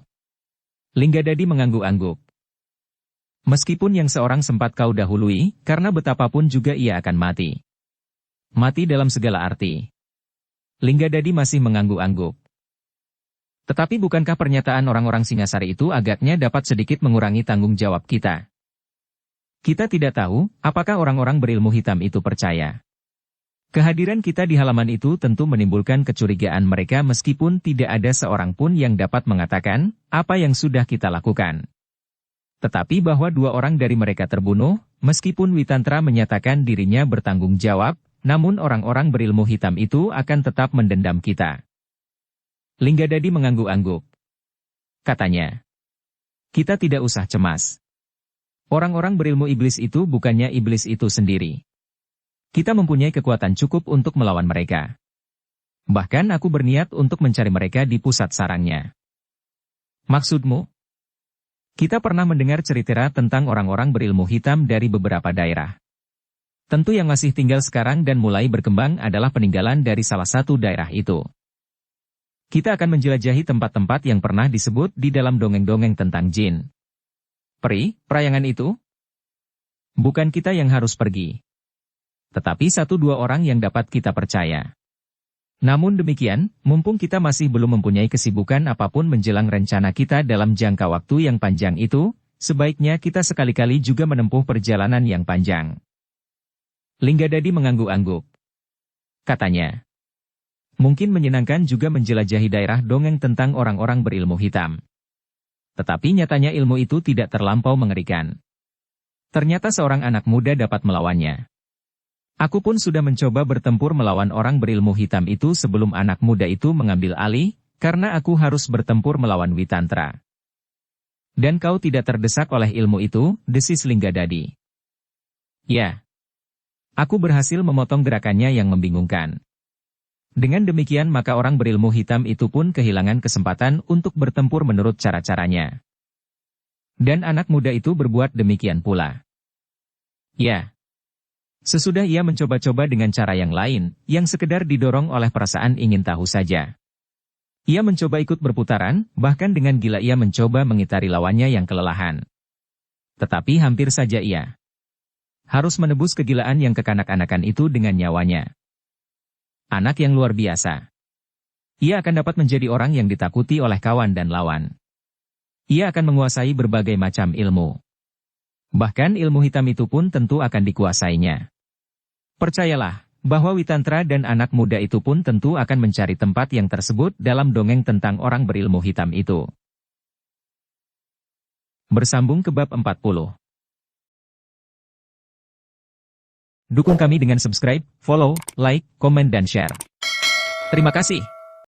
Linggadadi mengangguk-angguk. Meskipun yang seorang sempat kau dahului, karena betapapun juga ia akan mati. Mati dalam segala arti. Linggadadi masih mengangguk-angguk. Tetapi bukankah pernyataan orang-orang Singasari itu agaknya dapat sedikit mengurangi tanggung jawab kita? Kita tidak tahu, apakah orang-orang berilmu hitam itu percaya. Kehadiran kita di halaman itu tentu menimbulkan kecurigaan mereka meskipun tidak ada seorang pun yang dapat mengatakan, apa yang sudah kita lakukan. Tetapi bahwa dua orang dari mereka terbunuh, meskipun Witantra menyatakan dirinya bertanggung jawab, namun orang-orang berilmu hitam itu akan tetap mendendam kita. Linggadadi mengangguk-angguk. Katanya, kita tidak usah cemas. Orang-orang berilmu iblis itu bukannya iblis itu sendiri. Kita mempunyai kekuatan cukup untuk melawan mereka. Bahkan aku berniat untuk mencari mereka di pusat sarangnya. Maksudmu? Kita pernah mendengar cerita tentang orang-orang berilmu hitam dari beberapa daerah. Tentu yang masih tinggal sekarang dan mulai berkembang adalah peninggalan dari salah satu daerah itu. Kita akan menjelajahi tempat-tempat yang pernah disebut di dalam dongeng-dongeng tentang jin. Perayangan itu? Bukan kita yang harus pergi. Tetapi satu dua orang yang dapat kita percaya. Namun demikian, mumpung kita masih belum mempunyai kesibukan apapun menjelang rencana kita dalam jangka waktu yang panjang itu, sebaiknya kita sekali-kali juga menempuh perjalanan yang panjang. Linggadadi mengangguk-angguk. Katanya, mungkin menyenangkan juga menjelajahi daerah dongeng tentang orang-orang berilmu hitam. Tetapi nyatanya ilmu itu tidak terlampau mengerikan. Ternyata seorang anak muda dapat melawannya. Aku pun sudah mencoba bertempur melawan orang berilmu hitam itu sebelum anak muda itu mengambil alih, karena aku harus bertempur melawan Witantra. Dan kau tidak terdesak oleh ilmu itu, desis Linggadadi. Ya. Aku berhasil memotong gerakannya yang membingungkan. Dengan demikian maka orang berilmu hitam itu pun kehilangan kesempatan untuk bertempur menurut cara-caranya. Dan anak muda itu berbuat demikian pula. Ya. Sesudah ia mencoba-coba dengan cara yang lain, yang sekedar didorong oleh perasaan ingin tahu saja. Ia mencoba ikut berputaran, bahkan dengan gila ia mencoba mengitari lawannya yang kelelahan. Tetapi hampir saja ia harus menebus kegilaan yang kekanak-kanakan itu dengan nyawanya. Anak yang luar biasa. Ia akan dapat menjadi orang yang ditakuti oleh kawan dan lawan. Ia akan menguasai berbagai macam ilmu. Bahkan ilmu hitam itu pun tentu akan dikuasainya. Percayalah, bahwa Witantra dan anak muda itu pun tentu akan mencari tempat yang tersebut dalam dongeng tentang orang berilmu hitam itu. Bersambung ke bab 40. Dukung kami dengan subscribe, follow, like, komen dan share. Terima kasih.